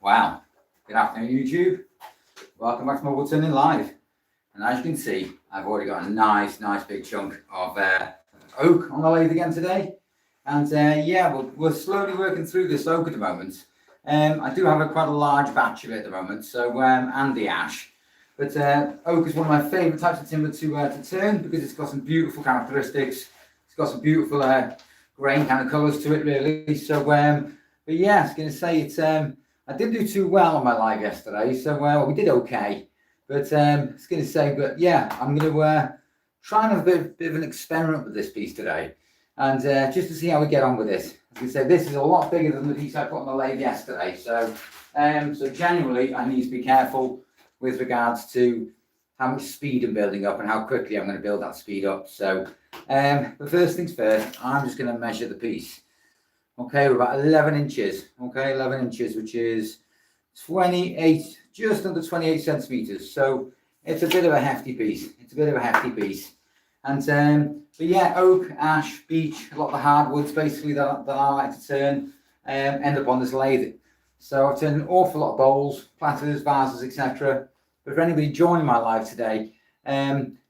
Wow, good afternoon YouTube. Welcome back to my Woodturning live. And as you can see, I've already got a nice big chunk of oak on the lathe again today. And yeah, we're slowly working through this oak at the moment. I do have quite a large batch of it at the moment, so and the ash. But oak is one of my favourite types of timber to turn because it's got some beautiful characteristics. It's got some beautiful grain kind of colours to it really. So but yeah, I was going to say it's I didn't do too well on my live yesterday, so we did okay. But I was going to say, but yeah, I'm going to try and have a bit of an experiment with this piece today, and just to see how we get on with this. As I said, this is a lot bigger than the piece I put on the lathe yesterday, so so genuinely I need to be careful with regards to how much speed I'm building up and how quickly I'm going to build that speed up. So, but first things first, I'm just going to measure the piece. Okay, we're about 11 inches. Okay, 11 inches, which is 28, just under 28 centimeters. So it's a bit of a hefty piece. It's a bit of a hefty piece. And but yeah, oak, ash, beech, a lot of the hardwoods basically that I like to turn end up on this lathe. So I've turned an awful lot of bowls, platters, vases, etc. But for anybody joining my live today,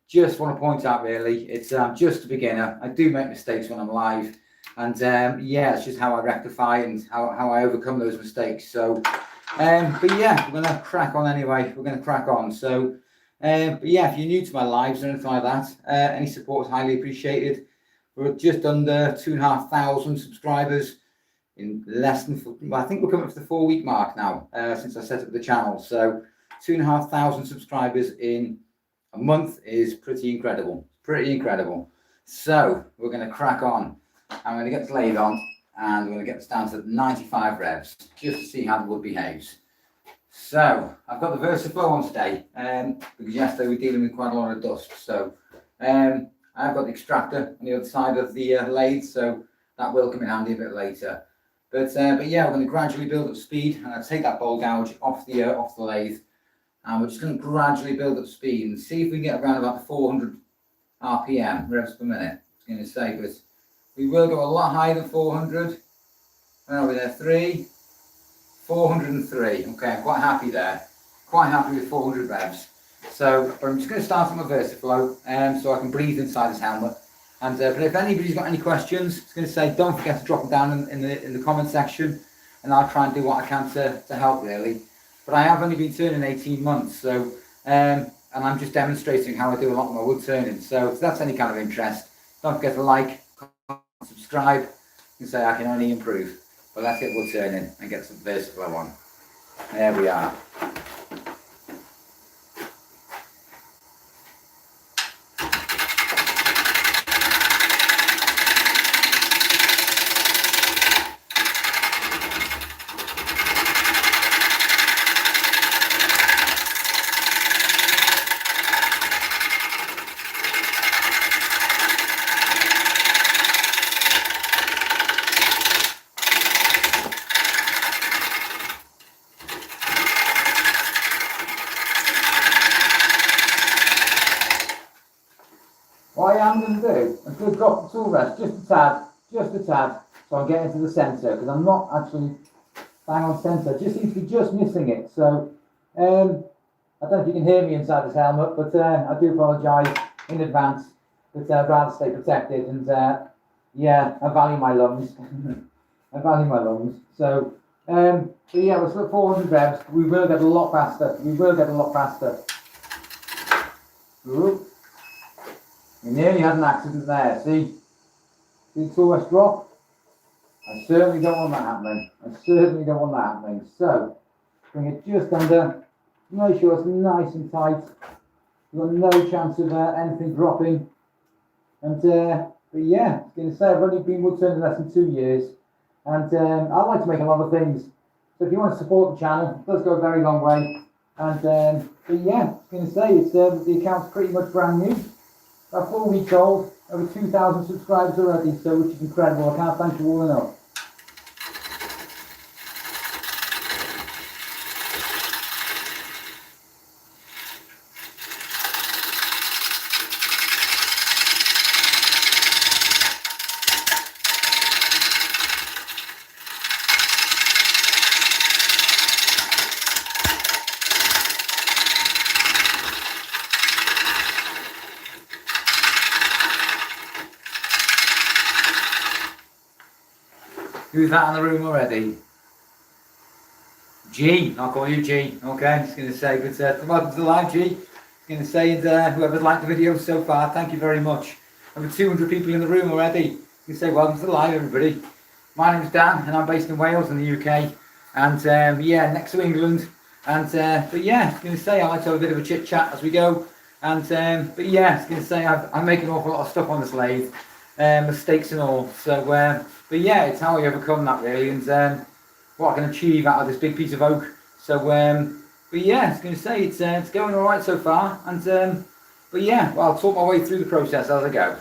just want to point out really, it's just a beginner. I do make mistakes when I'm live. And yeah, it's just how I rectify and how I overcome those mistakes. So, but yeah, we're going to crack on anyway. We're going to crack on. So, but yeah, if you're new to my lives or anything like that, any support is highly appreciated. We're just under 2,500 subscribers in less than, well, I think we're coming up to the 4-week mark now since I set up the channel. So 2,500 subscribers in a month is pretty incredible. Pretty incredible. So we're going to crack on. I'm going to get this lathe on and we're going to get this down to 95 revs just to see how the wood behaves. So I've got the VersaFlow on today because yesterday we were dealing with quite a lot of dust. So I've got the extractor on the other side of the lathe, so that will come in handy a bit later. But yeah, we're going to gradually build up speed, and I'll take that bowl gouge off the lathe, and we're just going to gradually build up speed and see if we can get around about 400 RPM, revs per minute. I was going to say, but we will go a lot higher than 400. Where are we there? 403. Okay, I'm quite happy there. Quite happy with 400 revs. So I'm just going to start on my VersaFlow so I can breathe inside this helmet. And but if anybody's got any questions, I was going to say don't forget to drop them down in the comment section, and I'll try and do what I can to help really. But I have only been turning 18 months, so and I'm just demonstrating how I do a lot of my wood turning. So if that's any kind of interest, don't forget to like, subscribe, and say I can only improve. But let's get wood turning and get some VersaFlow on. There we are. What I am going to do, I'm going to drop the tool rest just a tad, so I'm getting to the centre, because I'm not actually bang on centre, just seems to be just missing it. So, I don't know if you can hear me inside this helmet, but I do apologise in advance, but I'd rather stay protected, and yeah, I value my lungs. I value my lungs. So, but yeah, we're still at 400 revs, we will get a lot faster, Ooh. We nearly had an accident there, see the tool rest drop? I certainly don't want that happening. So, bring it just under, make sure it's nice and tight. We've got no chance of anything dropping. And, but yeah, I was going to say, I've only been wood turning less than 2 years. And I like to make a lot of things. So if you want to support the channel, it does go a very long way. And, but yeah, I was going to say, it's the account's pretty much brand new. About 4 weeks old, over 2,000 subscribers already, so which is incredible. I can't thank you all enough. Who's that in the room already? G, I'll call you G. Okay, I'm just going to say, but welcome to the live, G. I'm going to say, and whoever's liked the video so far, thank you very much. Over 200 people in the room already. You can say, welcome to the live, everybody. My name's Dan, and I'm based in Wales in the UK, and yeah, next to England. And but yeah, I was going to say, I like to have a bit of a chit chat as we go. And but yeah, I was going to say, I'm making an awful lot of stuff on this lathe, mistakes and all. So, but yeah, it's how I overcome that really, and what I can achieve out of this big piece of oak. So, but yeah, I was going to say, it's going all right so far. And but yeah, well, I'll talk my way through the process as I go.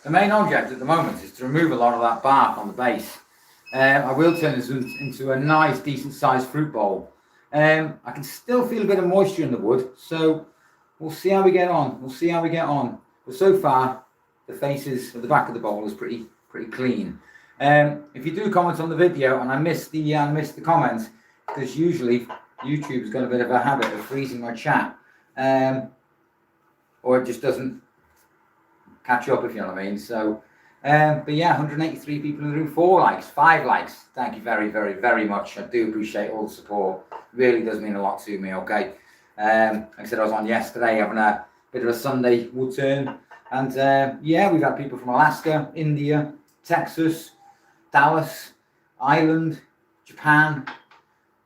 The main object at the moment is to remove a lot of that bark on the base. I will turn this into a nice, decent sized fruit bowl. I can still feel a bit of moisture in the wood, so we'll see how we get on. We'll see how we get on. But so far, the faces at the back of the bowl is pretty clean. If you do comment on the video and I missed the comments, because usually YouTube's got a bit of a habit of freezing my chat, or it just doesn't catch up, if you know what I mean. So but yeah, 183 people in the room, 4 likes, 5 likes. Thank you very, very, very much. I do appreciate all the support. It really does mean a lot to me. Okay, like I said, I was on yesterday having a bit of a Sunday wood turn, and yeah, we've had people from Alaska, India, Texas, Dallas, Ireland, Japan.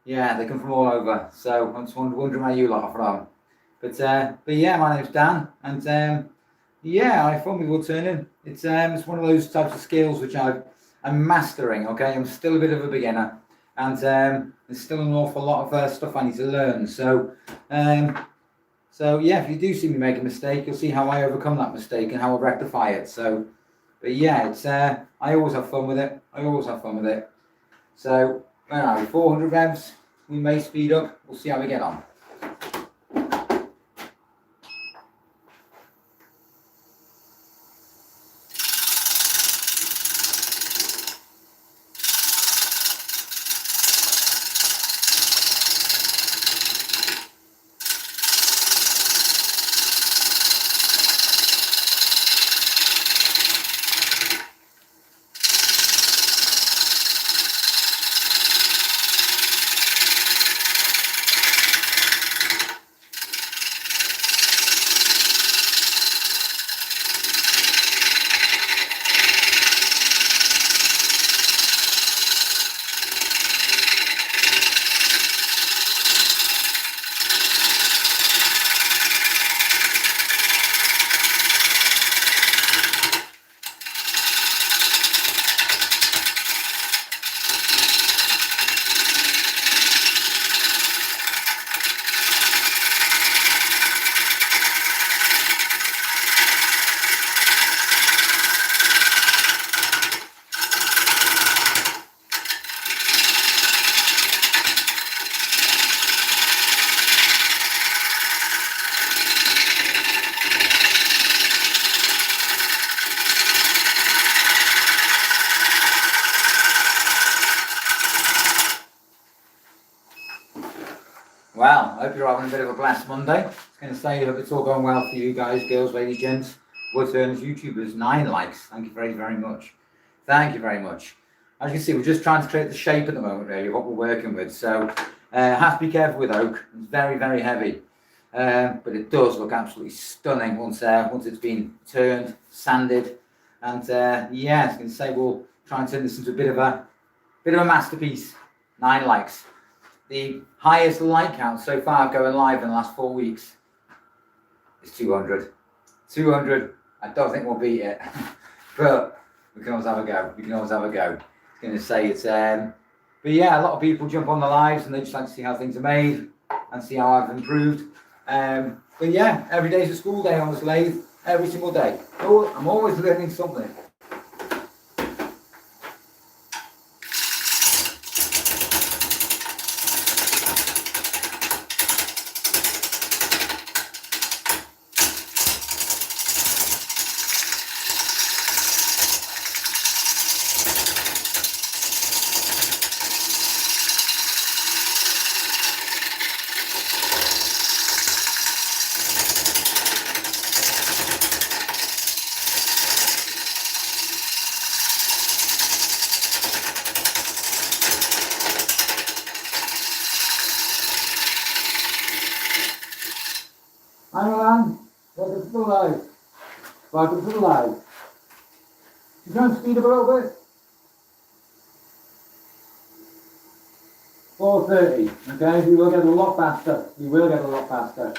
Yeah, they come from all over. So I'm just wondering where you lot are from. But yeah, my name's Dan, and yeah, I have fun with wood turning. It's one of those types of skills which I'm mastering. Okay, I'm still a bit of a beginner, and there's still an awful lot of stuff I need to learn. So so yeah, if you do see me make a mistake, you'll see how I overcome that mistake and how I rectify it. So, but yeah, it's I always have fun with it. I always have fun with it. So where are we? 400 revs. We may speed up. We'll see how we get on. Well, I hope you're having a bit of a blessed Monday. I was going to say, I hope it's all going well for you guys, girls, ladies, gents, woodturners, YouTubers. 9 likes. Thank you very, very much. Thank you very much. As you can see, we're just trying to create the shape at the moment, really, what we're working with. So, have to be careful with oak. It's very, very heavy. But it does look absolutely stunning once it's been turned, sanded. And yeah, as you can say, we'll try and turn this into a bit of a masterpiece. 9 likes. The highest like count so far going live in the last 4 weeks is 200. 200. I don't think we'll beat it. But We can always have a go. We can always have a go. I was going to say it's, but yeah, a lot of people jump on the lives and they just like to see how things are made and see how I've improved. But yeah, every day's a school day on this lathe, every single day. So I'm always learning something. Hi Milan, welcome to the live. Welcome to the live. You trying to speed up a little bit? 4:30, okay? We will get a lot faster. We will get a lot faster.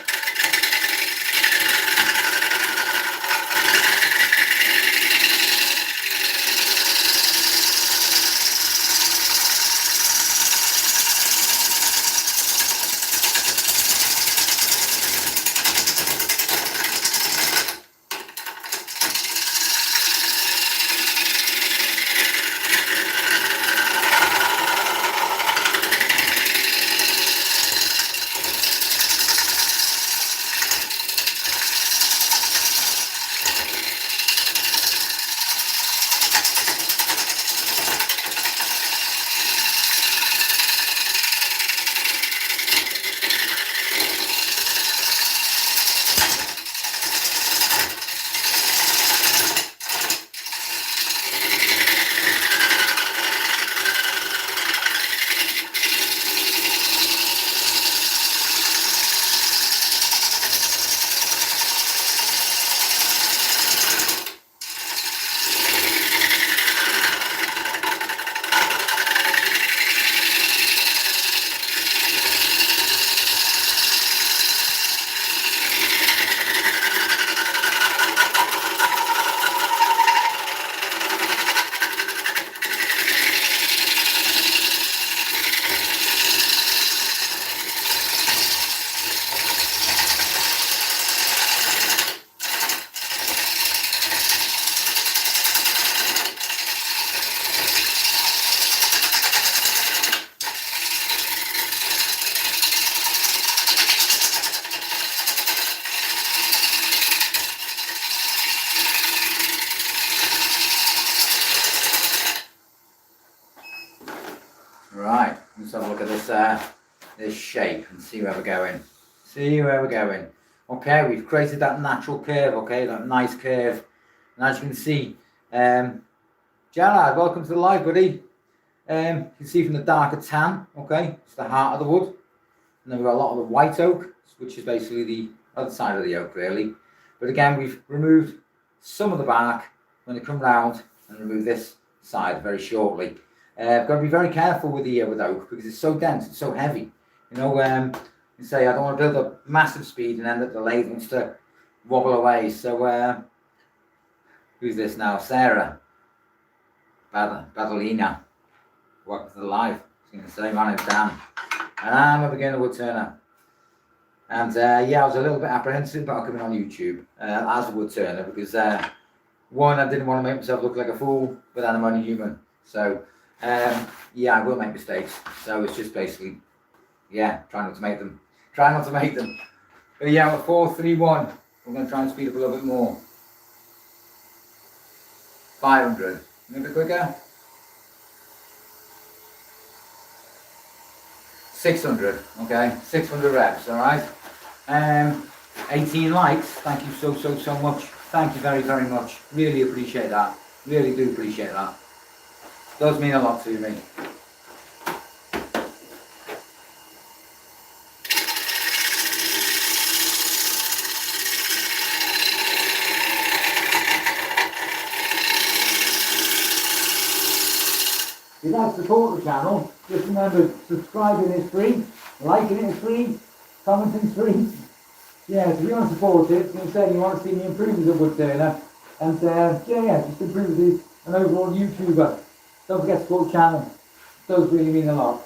Right, let's have a look at this shape and see where we're going. See where we're going. Okay, we've created that natural curve, okay, that nice curve. And as you can see, Gerard, welcome to the live, buddy. You can see from the darker tan, okay, it's the heart of the wood. And then we've got a lot of the white oak, which is basically the other side of the oak, really. But again, we've removed some of the bark. I'm going to come round and remove this side very shortly. I've got to be very careful with the oak because it's so dense, it's so heavy. You know, you say I don't want to build up massive speed and end up the lathe wants to wobble away. So, who's this now? Sarah Badalina. Welcome to the live. I was going to say, my name's Dan, and I'm a beginner woodturner. And yeah, I was a little bit apprehensive about coming on YouTube as a woodturner because one, I didn't want to make myself look like a fool, but then I'm only human. So yeah, I will make mistakes. So it's just basically, yeah, try not to make them. Try not to make them. But yeah, we're 431. We're going to try and speed up a little bit more. 500. A little bit quicker. 600. Okay, 600 reps. All right. 18 likes. Thank you so much. Thank you very much. Really appreciate that. Really do appreciate that. Does mean a lot to me. If you'd like to support the channel, just remember subscribing is free, liking it is free, commenting is free. Yeah, so if you want to support it, you say you want to see me improve as a woodturner, and yeah, just improve an overall YouTuber. Don't forget to support the channel. It does really mean a lot.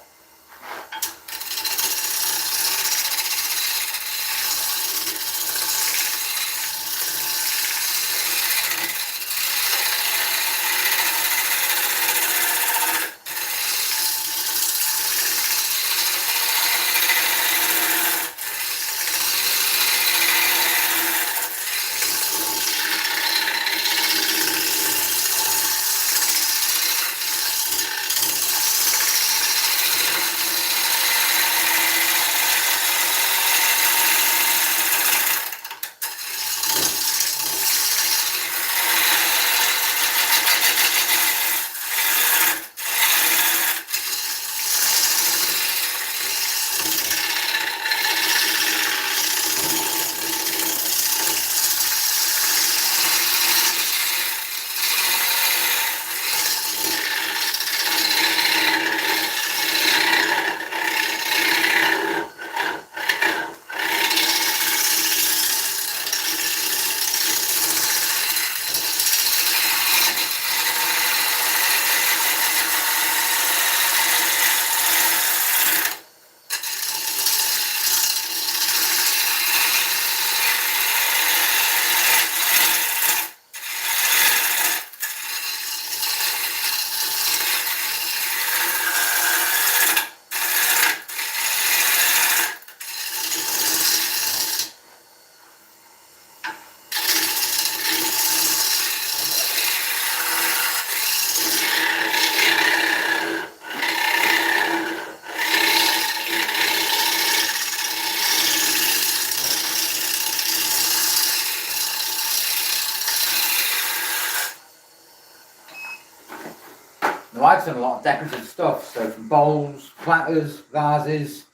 Now I've done a lot of decorative stuff, so from bowls, platters, vases,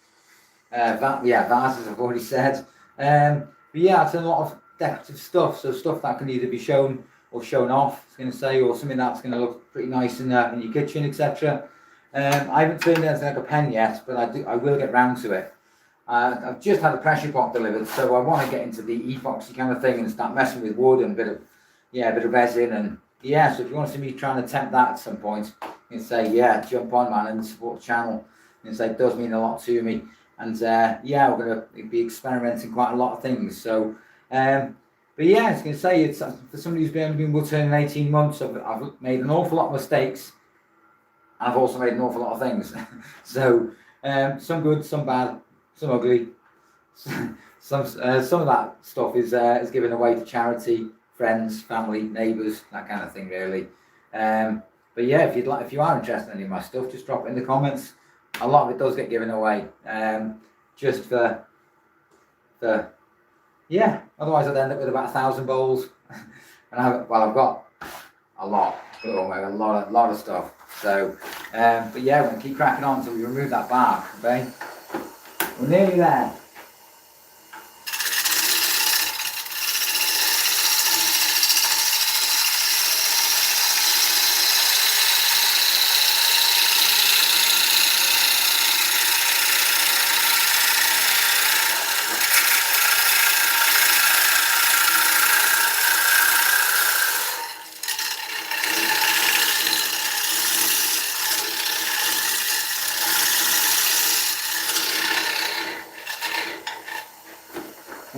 vases I've already said. But yeah, I've done a lot of decorative stuff, so stuff that can either be shown or shown off, I was going to say, or something that's going to look pretty nice in your kitchen, etc. I haven't turned anything like a pen yet, but I will get round to it. I've just had a pressure pot delivered, so I want to get into the epoxy kind of thing and start messing with wood and a bit of resin, and yeah. So if you want to see me trying to attempt that at some point, you can say jump on, man, and support the channel. And say it does mean a lot to me, and we're going to be experimenting quite a lot of things. So, but yeah, I was going to say it's for somebody who's been woodturning 18 months. I've made an awful lot of mistakes. I've also made an awful lot of things. So some good, some bad, some ugly. Some of that stuff is given away to charity, friends, family, neighbours, that kind of thing, really. But yeah, if you are interested in any of my stuff, just drop it in the comments. A lot of it does get given away, just for Otherwise, I'd end up with about 1,000 bowls, and I've got a lot, a lot of stuff. So, but yeah, we're gonna keep cracking on until we remove that bark. Okay, we're nearly there.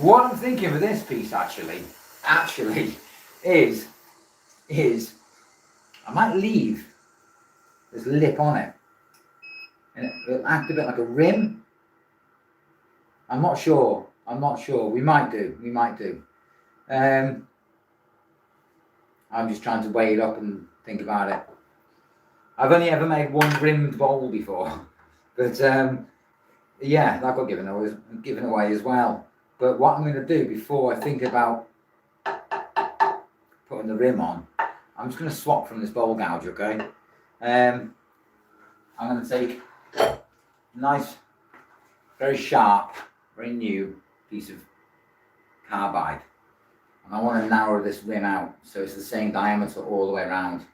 What I'm thinking for this piece actually is I might leave this lip on it, and it'll act a bit like a rim. I'm not sure. We might do. I'm just trying to weigh it up and think about it. I've only ever made one rimmed bowl before, but that got given away as well. But what I'm going to do before I think about putting the rim on, I'm just going to swap from this bowl gouge, okay? I'm going to take a nice, very sharp, very new piece of carbide, and I want to narrow this rim out so it's the same diameter all the way around.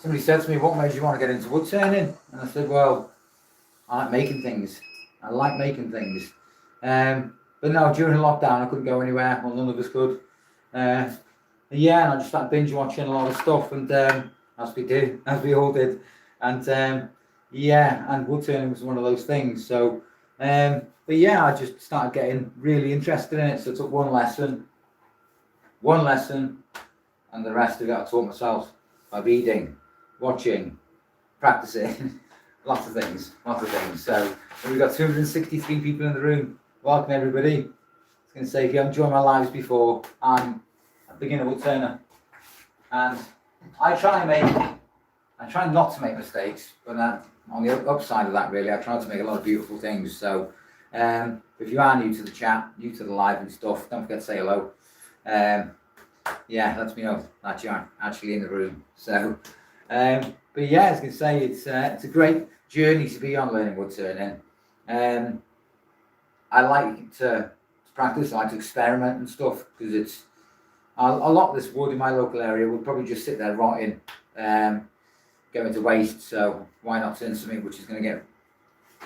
somebody said to me, what made you want to get into wood turning? And I said, well, I like making things. I like making things. But no, during the lockdown, I couldn't go anywhere. Well, none of us could. Yeah, and I just started binge watching a lot of stuff, and as we did, as we all did. And yeah, and wood turning was one of those things. So, but yeah, I just started getting really interested in it. So I took one lesson, and the rest of it I taught myself by reading, watching, practicing, lots of things. So we've got 263 people in the room. Welcome everybody. I was going to say, if you haven't joined my lives before, I'm a beginner wood turner, and I try not to make mistakes, but on the upside of that, really, I try to make a lot of beautiful things. So if you are new to the chat, new to the live and stuff, don't forget to say hello. Yeah, let me know that you're actually in the room. So, but yeah, I was going to say, it's a great journey to be on learning wood turning. I like to practice, I like to experiment and stuff, because it's a lot of this wood in my local area would probably just sit there rotting, going to waste. So why not turn something which is going to get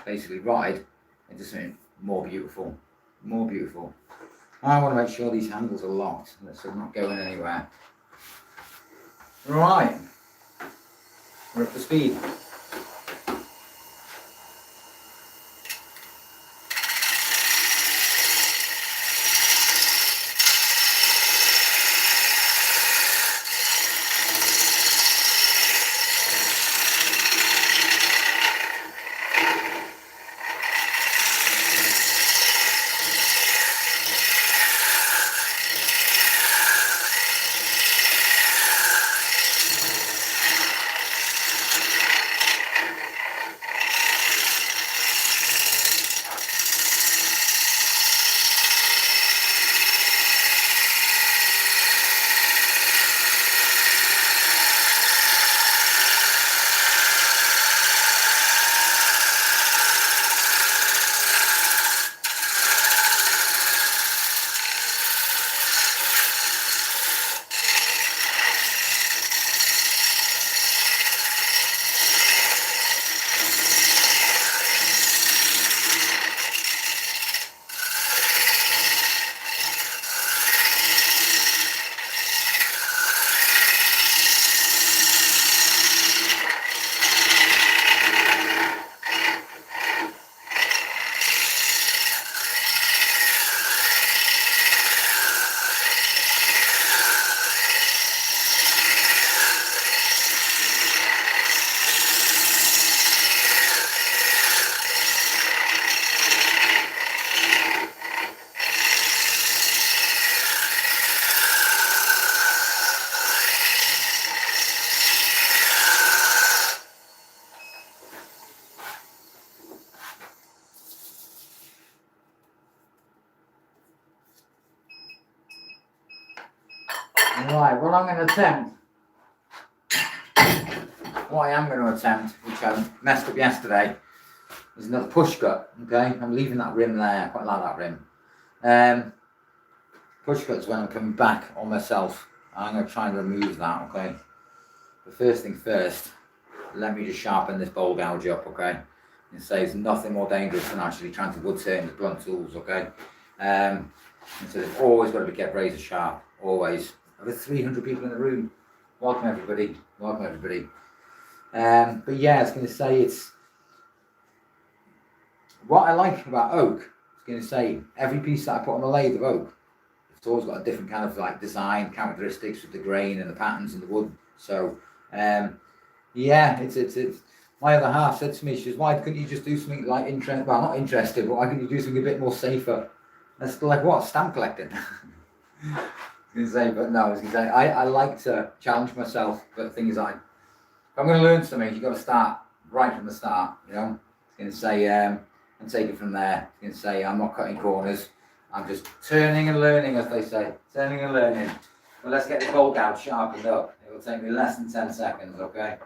basically rotted into something more beautiful, I want to make sure these handles are locked, so they're not going anywhere. Right, we're up to speed. Right, well, I'm going to attempt. What I am going to attempt, which I messed up yesterday, is another push cut. Okay, I'm leaving that rim there. I quite like that rim. Push cuts when I'm coming back on myself. I'm going to try and remove that. Okay. The first thing first, let me just sharpen this bowl gouge up. Okay. It says nothing more dangerous than actually trying to wood turn with blunt tools. Okay. And so they've always got to be kept razor sharp. Always. Over 300 people in the room. Welcome everybody. Welcome everybody. But yeah, I was going to say, it's what I like about oak. I was going to say, every piece that I put on the lathe of oak, it's always got a different kind of like design characteristics with the grain and the patterns in the wood. So yeah, it's my other half said to me, she says, why couldn't you just do something like well, not interested, but why couldn't you do something a bit more safer? And it's like, what, stamp collecting? I was going to say, but no, I was going to say, I like to challenge myself, but things like, if I'm going to learn something, you've got to start right from the start, you know. I was going to say, and take it from there. I was going to say, I'm not cutting corners. I'm just turning and learning, as they say. Turning and learning. Well, let's get the bowl gouge sharpened up. It will take me less than 10 seconds, okay?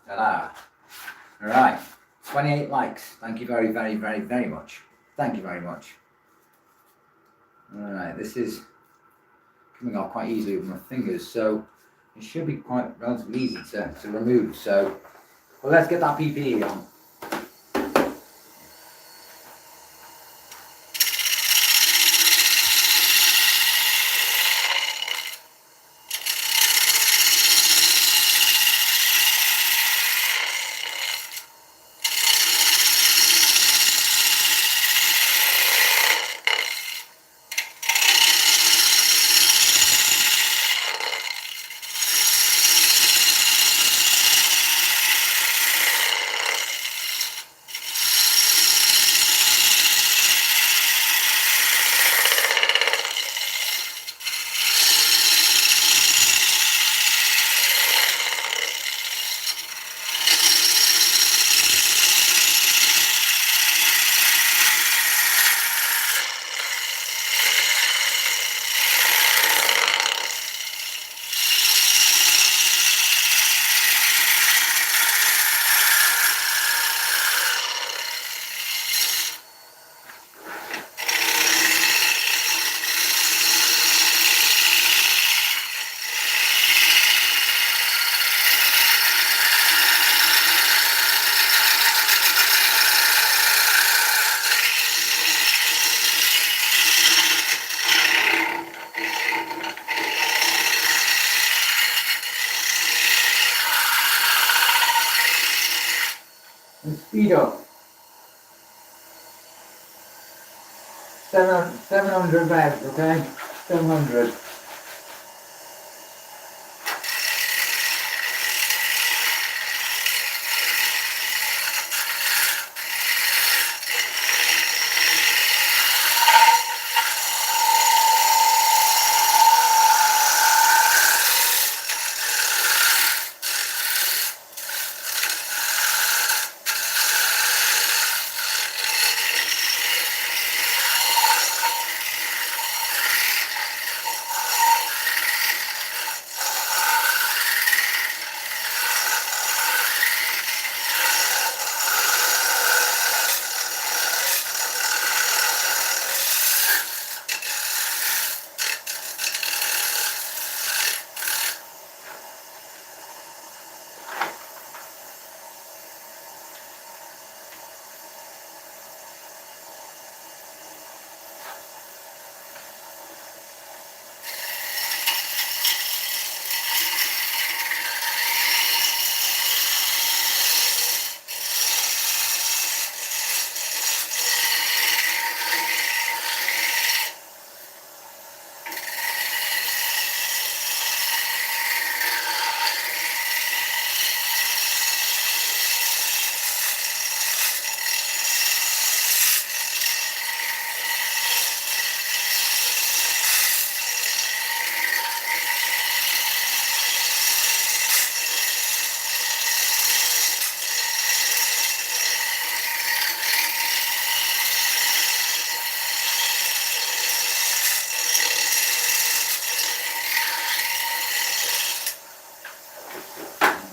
Ta-da. 28 likes. Thank you very, very, very, very much. Thank you very much. Alright, this is coming off quite easily with my fingers, so it should be quite relatively easy to remove. So, well, let's get that PPE on. And speed up. 700 revs, okay? 700.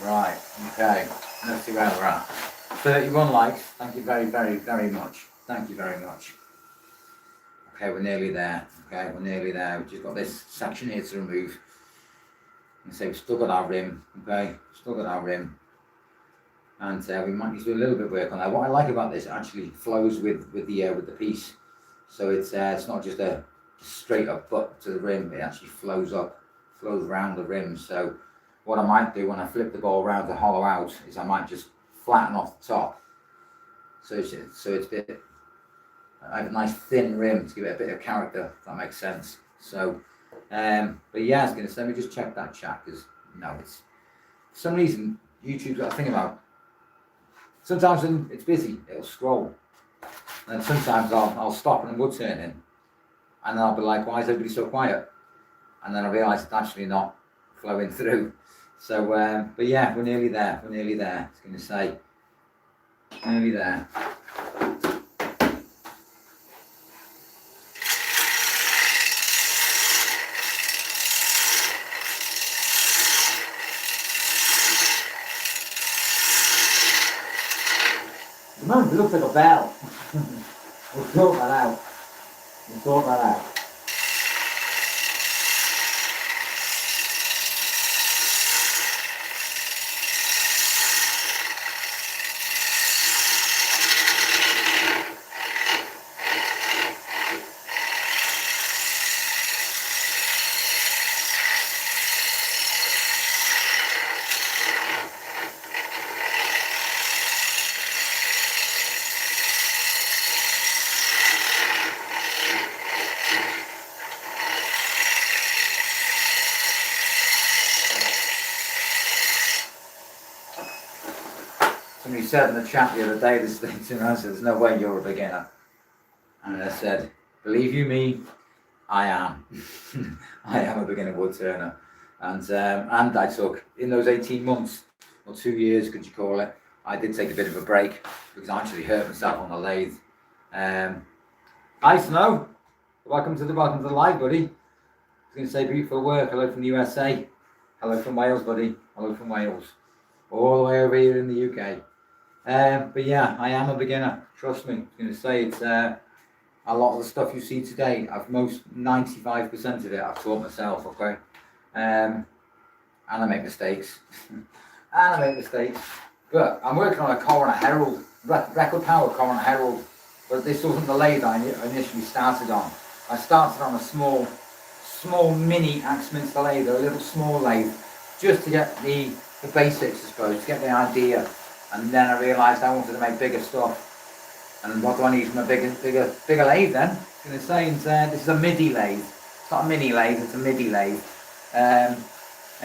Right, okay, let's see where we're at. 31 likes, thank you very, very, very much. Thank you very much. Okay, we're nearly there. Okay, we're nearly there. We've just got this section here to remove. And so we've still got our rim, okay? Still got our rim. And we might need to do a little bit of work on that. What I like about this, it actually flows with the piece. So it's not just a straight up butt to the rim, it actually flows around the rim. So what I might do when I flip the ball around to hollow out is I might just flatten off the top. So it's a bit, I have a nice thin rim to give it a bit of character, if that makes sense. So, but yeah, I was going to say, let me just check that chat, because no, it's, for some reason, YouTube's got a thing about, sometimes when it's busy, it'll scroll. And sometimes I'll stop and I'm wood turning, and then I'll be like, why is everybody so quiet? And then I realise it's actually not flowing through. So, but yeah, we're nearly there. We're nearly there. I was going to say, nearly there. moment it looks like a bell. We'll sort that out. We'll sort that out. Somebody said in the chat the other day, this thing to me, I said, there's no way you're a beginner. And I said, believe you me, I am. I am a beginner wood turner. And I took, in those 18 months, or 2 years, could you call it, I did take a bit of a break because I actually hurt myself on the lathe. Hi Snow, welcome to the live, buddy. I was going to say beautiful work. Hello from the USA. Hello from Wales, buddy. Hello from Wales. All the way over here in the UK. But yeah, I am a beginner. Trust me. I was going to say it's a lot of the stuff you see today. 95% of it I've taught myself. Okay, and I make mistakes. But I'm working on a Coroner Herald, record power Coroner Herald. But this wasn't the lathe I initially started on. I started on a small mini Axminster lathe, a little small lathe, just to get the basics, I suppose, to get the idea. And then I realised I wanted to make bigger stuff. And what do I need from a bigger lathe then? I'm going to say, this is a MIDI lathe. It's not a mini lathe, it's a MIDI lathe. And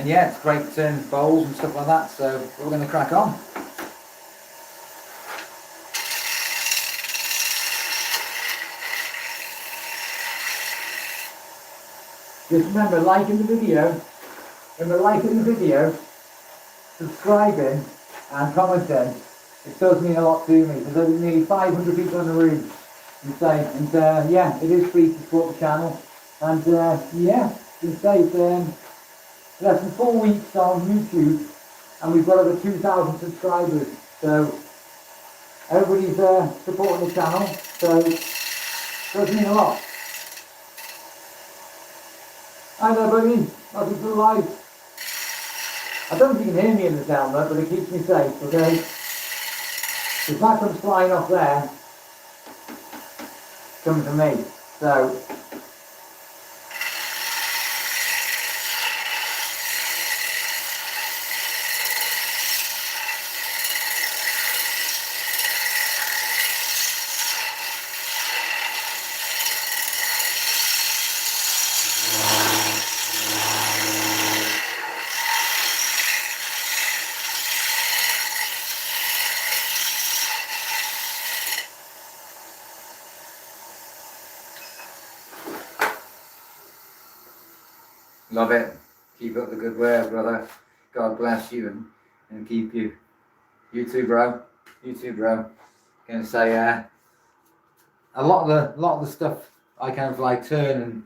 yeah, it's great to turn bowls and stuff like that, so we're going to crack on. Just remember, liking the video, subscribing and commenting. It does mean a lot to me. There's nearly 500 people in the room. And yeah, it is free to support the channel. And yeah, it's less than 4 weeks on YouTube, and we've got over 2,000 subscribers. So everybody's supporting the channel. So it does mean a lot. Hi there, buddy. Welcome to the live. I don't know if you can hear me in this helmet, but it keeps me safe, okay? If that comes flying off there, it's coming from me. So, love it. Keep up the good work, brother. God bless you and keep you. You too, bro. You too, bro. Gonna say a lot of the stuff I kind of like turn, and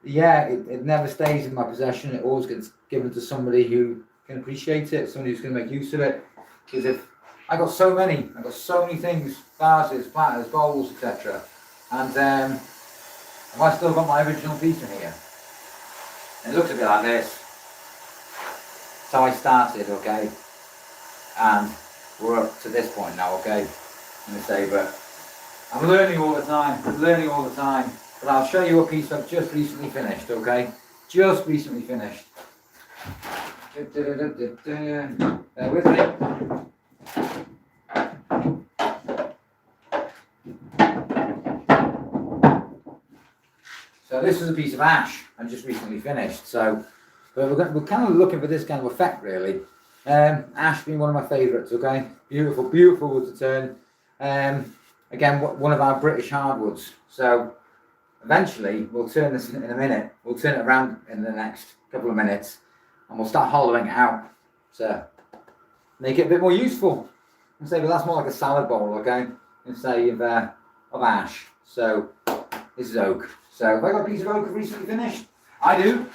yeah, it never stays in my possession. It always gets given to somebody who can appreciate it, somebody who's gonna make use of it. Because if I got so many things, vases, platters, bowls, etc. And have I still got my original piece in here? It looks a bit like this. That's how I started, okay? And we're up to this point now, okay? I'm gonna say, but I'm learning all the time. But I'll show you a piece I've just recently finished, okay? Just recently finished. Bear with me. So this is a piece of ash I just recently finished. So but we're kind of looking for this kind of effect, really. Ash being one of my favourites, okay? Beautiful, beautiful wood to turn. Again, one of our British hardwoods. So eventually, we'll turn this in a minute. We'll turn it around in the next couple of minutes, and we'll start hollowing it out to make it a bit more useful. And say, well, that's more like a salad bowl, okay? And say of ash. So this is oak. So have I got a piece of oak I've recently finished? I do.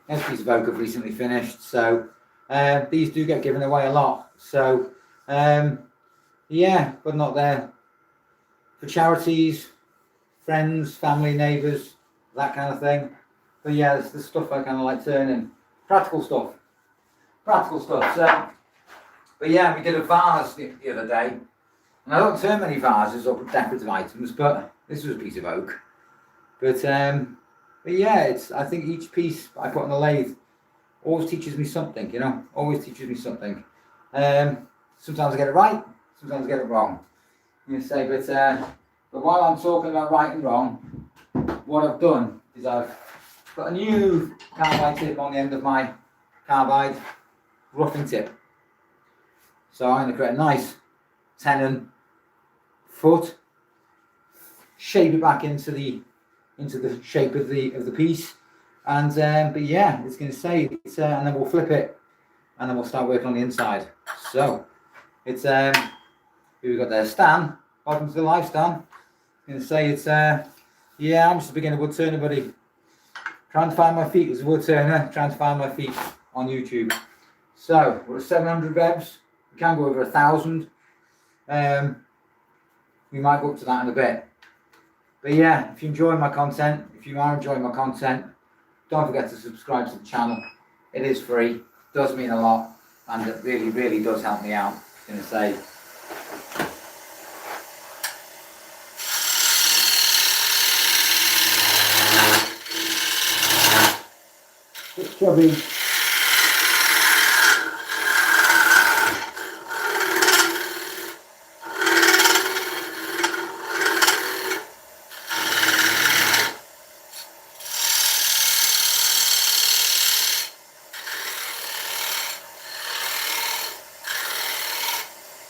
There's a piece of oak I've recently finished. So these do get given away a lot. So Yeah, but not there. For charities, friends, family, neighbours, that kind of thing. But yeah, it's the stuff I kind of like turning. Practical stuff. Practical stuff. So, but yeah, we did a vase the other day. And I don't turn many vases or decorative items, but this was a piece of oak. But yeah, it's, I think each piece I put on the lathe always teaches me something, you know, always teaches me something. Sometimes I get it right, sometimes I get it wrong. You say, but while I'm talking about right and wrong, what I've done is I've got a new carbide tip on the end of my carbide roughing tip. So I'm going to create a nice tenon foot, shape it back into the shape of the piece, and but yeah, it's going to say it's and then we'll flip it, and then we'll start working on the inside. So it's we've got there, Stan. Welcome to the live, Stan. I'm going to say it's yeah, I'm just a beginner wood turner, buddy. Trying to find my feet as a wood turner. Trying to find my feet on YouTube. So we're at 700 revs. We can go over 1,000. We might go up to that in a bit. But yeah, if you enjoy my content, if you are enjoying my content, don't forget to subscribe to the channel. It is free, it does mean a lot, and it really, really does help me out. I'm going to say. It's chubby.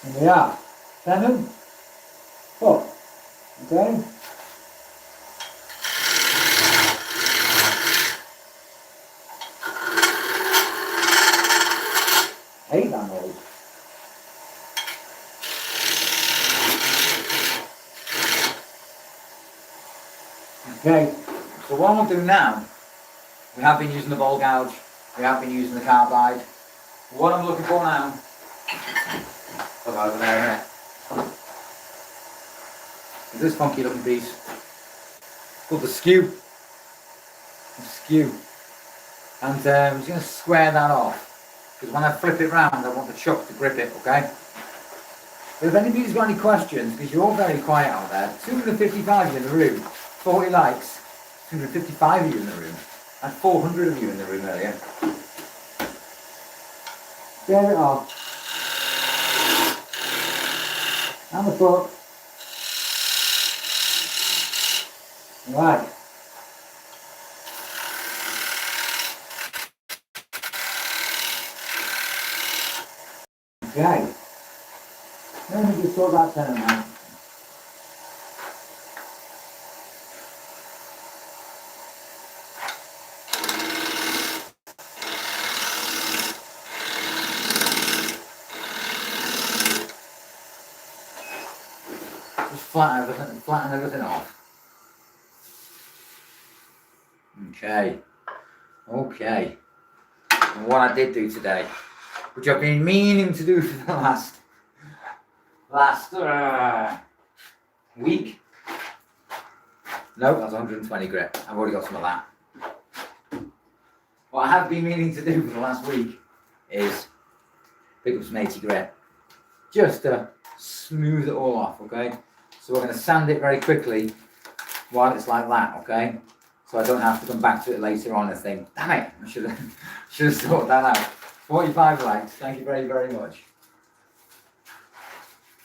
And we are. Tenon. Foot. Okay. Hate that noise. Okay, so what I'm going to do now, we have been using the ball gouge, we have been using the carbide. What I'm looking for now, look over there, is this funky looking piece called the skew. The skew. And I'm just going to square that off, because when I flip it round, I want the chuck to grip it, okay? But if anybody's got any questions, because you're all very quiet out there, 255 of you in the room, 40 likes, 255 of you in the room, and 400 of you in the room earlier. Square it off. And the foot. Right. Okay. Let me just sort that tenon out. Just flatten everything off. Okay. Okay. And what I did do today, which I've been meaning to do for the last week. No, that's 120 grit. I've already got some of that. What I have been meaning to do for the last week is pick up some 80 grit, just to smooth it all off, okay? So we're going to sand it very quickly while it's like that, okay? So I don't have to come back to it later on and think, damn it, I should have sorted that out. 45 likes, thank you very, very much.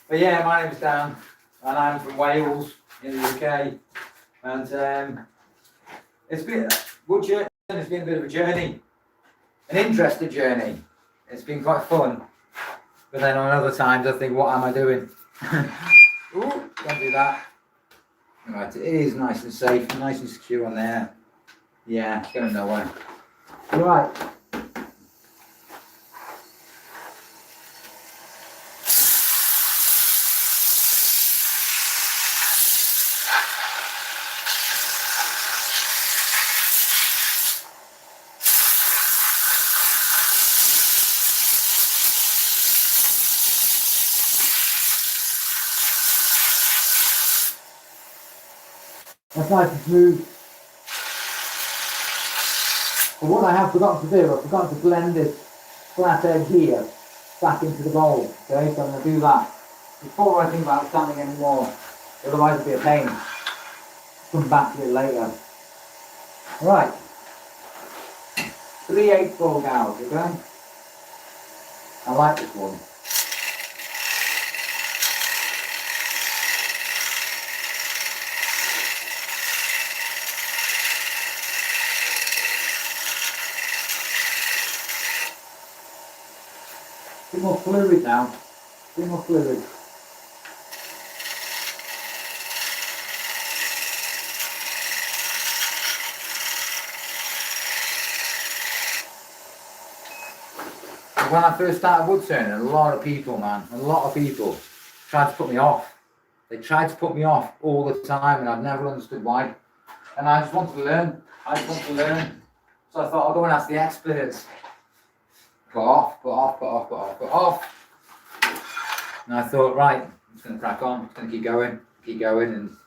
But yeah, my name's Dan, and I'm from Wales in the UK, and it's been Woodturning has been a bit of a journey, an interesting journey. It's been quite fun, but then on other times I think, what am I doing? Ooh, don't do that. Right, it is nice and safe, nice and secure on there. Yeah, it's going nowhere. Right. That's nice and smooth. But what I have forgotten to do, I've forgotten to blend this flat edge here back into the bowl. Okay, so I'm going to do that before I think about sanding anymore. Otherwise it'll be a pain. Come back to it later. Right. 3/8 bowl gouge, okay? I like this one. A bit more fluid now. A bit more fluid. When I first started wood turning, a lot of people tried to put me off. They tried to put me off all the time, and I've never understood why. And I just want to learn. So I thought I'll go and ask the experts. Put off. And I thought, right, I'm just going to crack on. I'm just going to keep going. And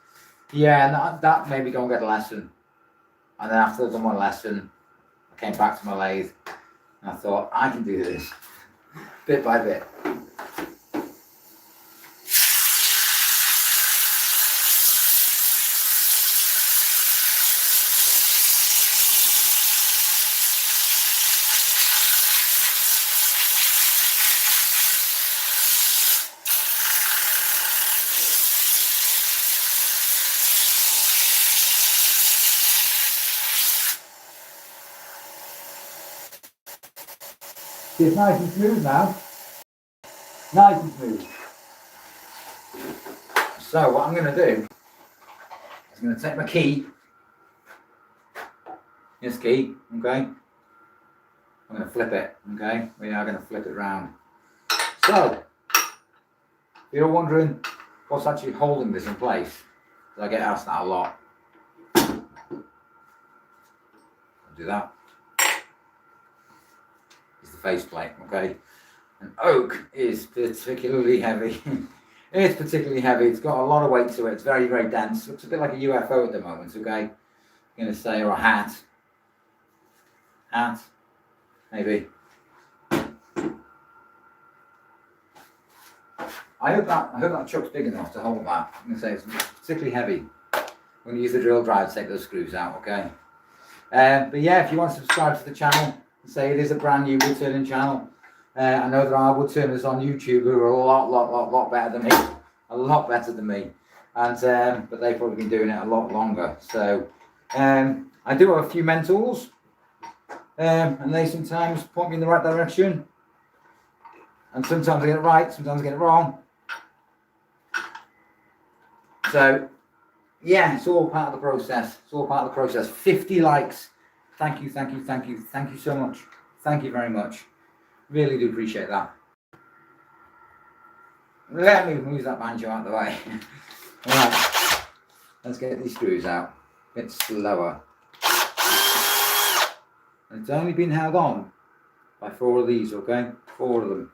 yeah, and that made me go and get a lesson. And then after I'd done one lesson, I came back to my lathe. And I thought, I can do this, bit by bit. It's nice and smooth now. Nice and smooth. So what I'm going to do is I'm going to take my key. This key, okay? I'm going to flip it, okay? We are going to flip it round. So, if you're wondering what's actually holding this in place, because I get asked that a lot. I'll do that. Faceplate, okay? And oak is particularly heavy. It's particularly heavy. It's got a lot of weight to it. It's very, very dense. Looks a bit like a UFO at the moment, okay? I'm going to say, or a hat. Hat, maybe. I hope that chuck's big enough to hold that. I'm going to say it's particularly heavy. I'm going to use the drill drive to take those screws out, okay? But yeah, if you want to subscribe to the channel, say it is a brand new wood turning channel. I know there are wood turners on YouTube who are a lot better than me, and but they've probably been doing it a lot longer. So I do have a few mentors, and they sometimes point me in the right direction, and sometimes I get it right, sometimes I get it wrong. So yeah, it's all part of the process. 50 likes. Thank you so much. Thank you very much. Really do appreciate that. Let me move that banjo out of the way. Right, let's get these screws out. A bit slower. And it's only been held on by 4 of these, okay? 4 of them.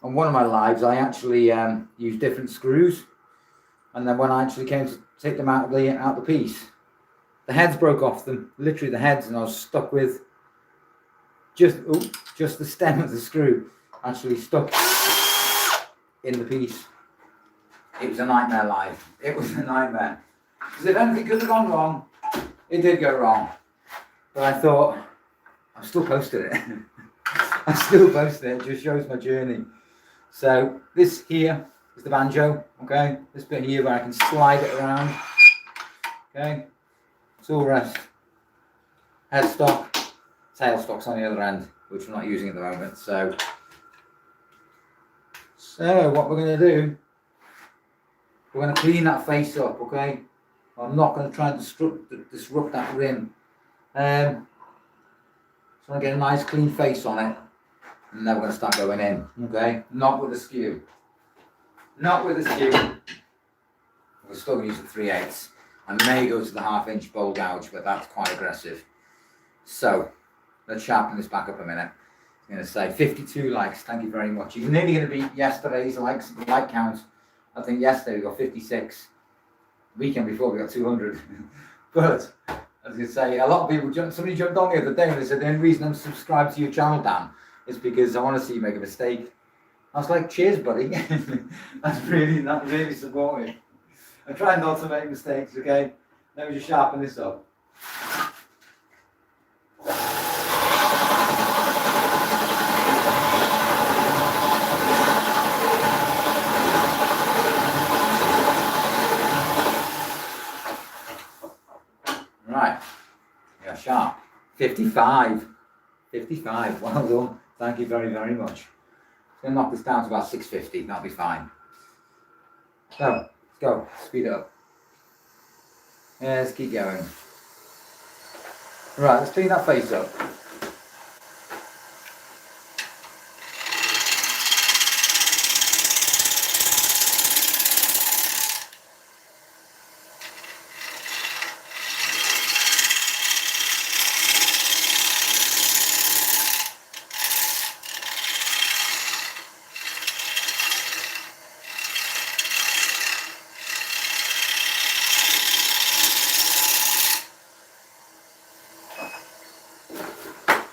On one of my lives, I actually used different screws. And then when I actually came to take them out of the piece, the heads broke off them, literally the heads, and I was stuck with just the stem of the screw actually stuck in the piece. It was a nightmare live. It was a nightmare. Because if anything could have gone wrong, it did go wrong. But I thought, I'm still posting it. It just shows my journey. So this here is the banjo, okay? This bit here where I can slide it around, okay? Tool rest, headstock, tailstock's on the other end, which we're not using at the moment. So what we're going to do, we're going to clean that face up, okay? I'm not going to try and disrupt that rim. So I'm going to get a nice clean face on it, and then we're going to start going in, okay? Not with a skew. We're still going to use the 3/8. I may go to the 1/2 bowl gouge, but that's quite aggressive. So let's sharpen this back up a minute. It's I'm going to say 52 likes. Thank you very much. You're nearly going to beat yesterday's like count. I think yesterday we got 56. The weekend before we got 200. But as I say, a lot of people somebody jumped on the other day and they said the only reason I'm subscribed to your channel, Dan, is because I want to see you make a mistake. I was like, cheers, buddy. That's really supportive. I try not to make mistakes, okay? Let me just sharpen this up. Right, yeah, sharp. 55. 55, well done. Thank you very, very much. Going to knock this down to about 650, that'll be fine. So, let's go, speed it up. Yeah, let's keep going. Right, let's clean that face up.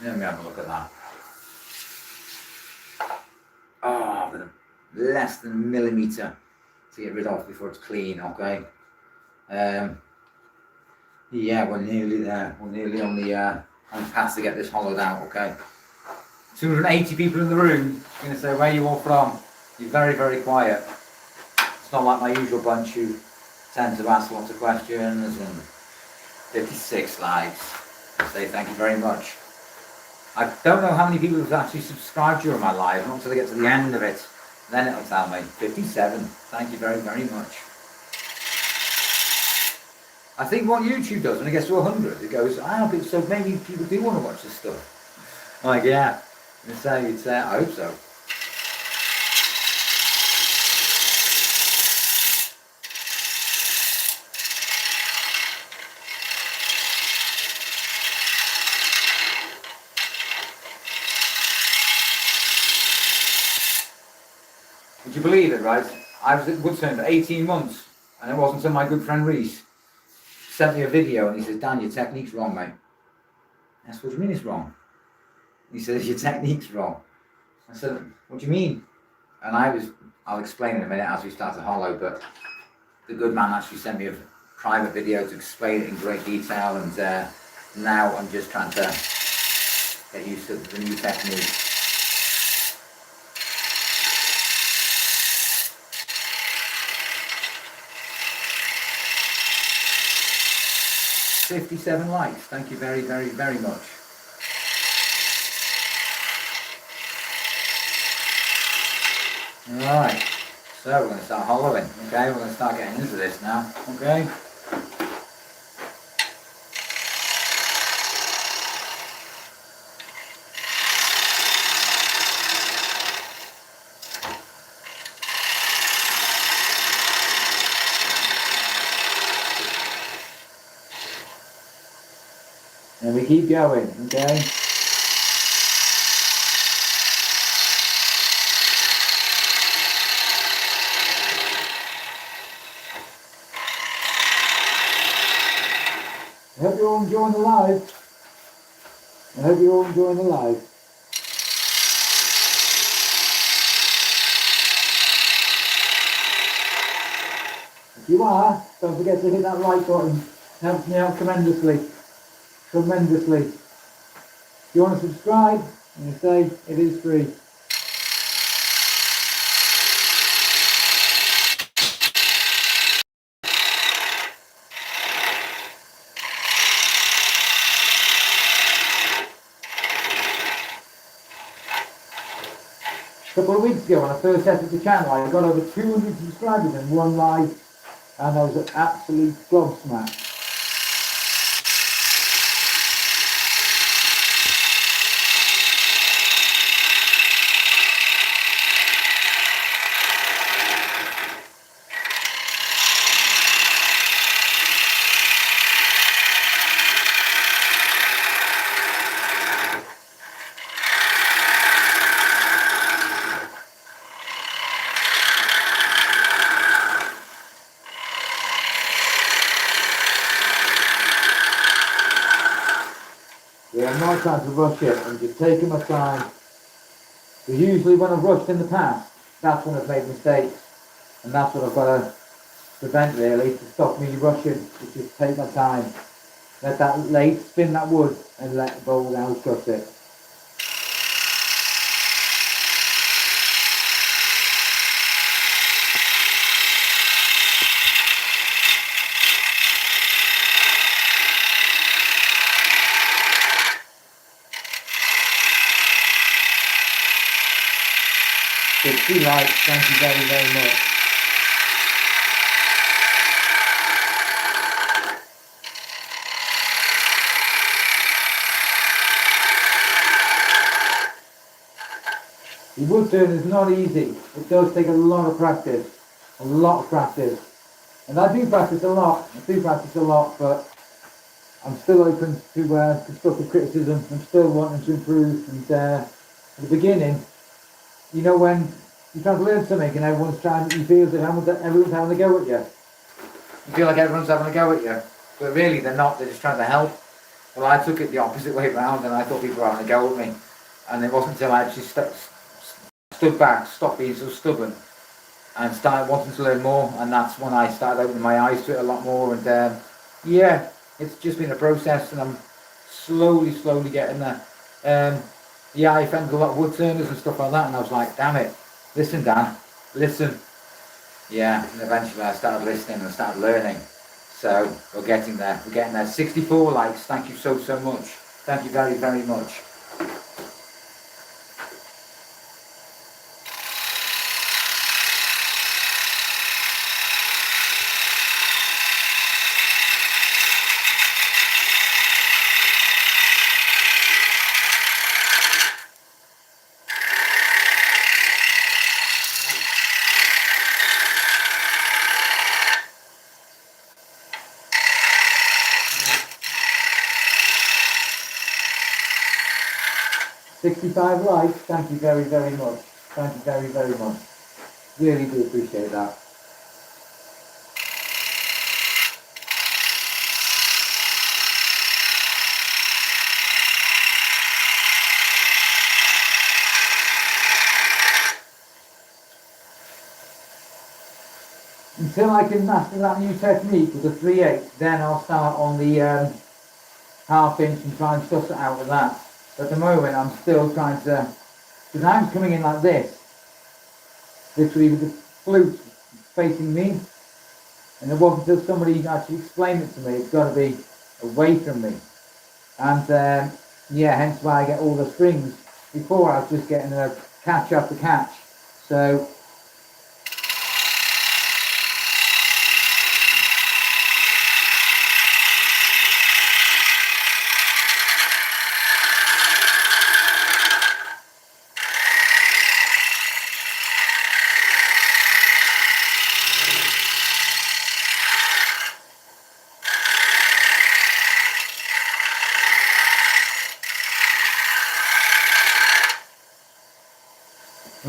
Let me have a look at that. Oh, with less than a millimetre to get rid of before it's clean, okay? Yeah, we're nearly there. We're nearly on the path to get this hollowed out, okay? 280 people in the room. I'm going to say, where are you all from? You're very, very quiet. It's not like my usual bunch who tend to ask lots of questions. And 56 likes. I say thank you very much. I don't know how many people have actually subscribed during my live, not until I get to the end of it. Then it'll tell me. 57. Thank you very, very much. I think what YouTube does when it gets to 100, it goes, so maybe people do want to watch this stuff. I'm like, yeah. I hope so. Would you believe it, right? I was at Woodturning for 18 months, and it wasn't until my good friend Reese sent me a video and he says, Dan, your technique's wrong, mate. I said, what do you mean it's wrong? He says, your technique's wrong. I said, what do you mean? And I'll explain in a minute as we start to hollow, but the good man actually sent me a private video to explain it in great detail, and now I'm just trying to get used to the new technique. $57 likes. Thank you very, very, very much. Alright, so we're going to start hollowing. Okay, we're going to start getting into this now. Okay. And we keep going, okay? I hope you're all enjoying the live. I hope you're all enjoying the live. If you are, don't forget to hit that like button. Helps me out tremendously. Tremendously. If you want to subscribe, and you say it is free. A couple of weeks ago when I first set up the channel, I got over 200 subscribers in one live, and I was an absolute gobsmacked. Yeah, I'm not trying to rush it. I'm just taking my time. Because usually when I've rushed in the past, that's when I've made mistakes. And that's what I've got to prevent really, to stop me rushing. Is just take my time. Let that lathe spin that wood and let the bowl down cut it. So 2 likes, thank you very, very much. The wood turn is not easy. It does take a lot of practice. A lot of practice. And I do practice a lot. But I'm still open to constructive criticism. I'm still wanting to improve. And at the beginning, you know, when you're trying to learn something and everyone's trying, you feel that everyone's having a go at you. You feel like everyone's having a go at you. But really, they're not. They're just trying to help. Well, I took it the opposite way around and I thought people were having a go at me. And it wasn't until I actually stood back, stopped being so stubborn, and started wanting to learn more, and that's when I started opening my eyes to it a lot more. And yeah, it's just been a process, and I'm slowly getting there. Yeah, I found a lot of wood turners and stuff like that, and I was like, damn it, listen, Dan, listen. Yeah, and eventually I started listening and started learning. So we're getting there. 64 likes. Thank you so much. Thank you very, very much. $65 likes, thank you very, very much. Thank you very, very much. Really do appreciate that. Until I can master that new technique with the 3/8, then I'll start on the 1/2 inch and try and suss it out with that. But at the moment, I'm still trying to, because I'm coming in like this, literally with the flute facing me, and it wasn't until somebody actually explained it to me, it's got to be away from me. And yeah, hence why I get all the strings. Before I was just getting a catch after catch. So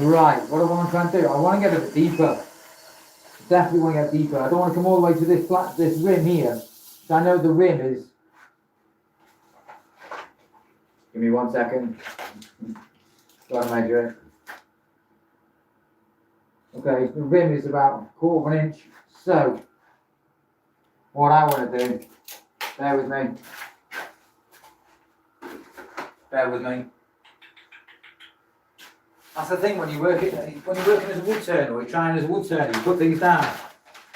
right, what do I want to try and do? I want to get a bit deeper. Definitely want to get deeper. I don't want to come all the way to this rim here. So I know the rim is. Give me 1 second. Got to measure it. Okay, the rim is about 1/4 inch. So what I want to do, bear with me. That's the thing when you're working as a wood turner or you're trying as a wood turner, you put things down.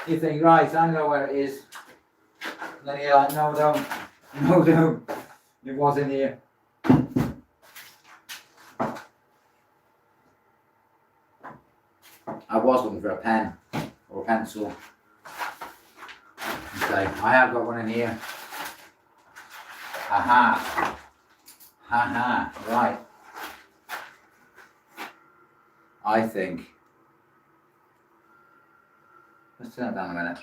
You think, right, I know where it is. And then you're like, no, don't. No, don't. It was in here. I was looking for a pen or a pencil. Okay, I have got one in here. Aha. Haha, right. I think. Let's turn it down a minute.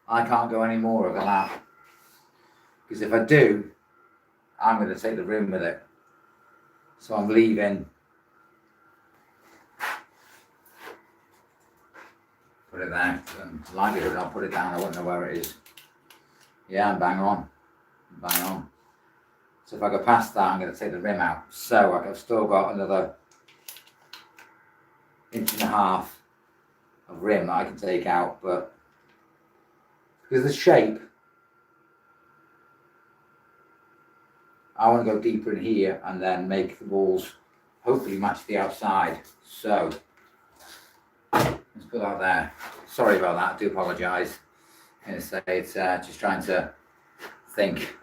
I can't go any more over that. Because if I do, I'm going to take the rim with it. So I'm leaving Put it there. Likelihood I'll put it down, I won't know where it is. Yeah, I'm bang on. Bang on. So if I go past that, I'm going to take the rim out. So I've still got another 1.5 inches of rim that I can take out, but because of the shape, I want to go deeper in here and then make the walls hopefully match the outside. So let's put that there. Sorry about that, I do apologise. I'm going to say it's just trying to think.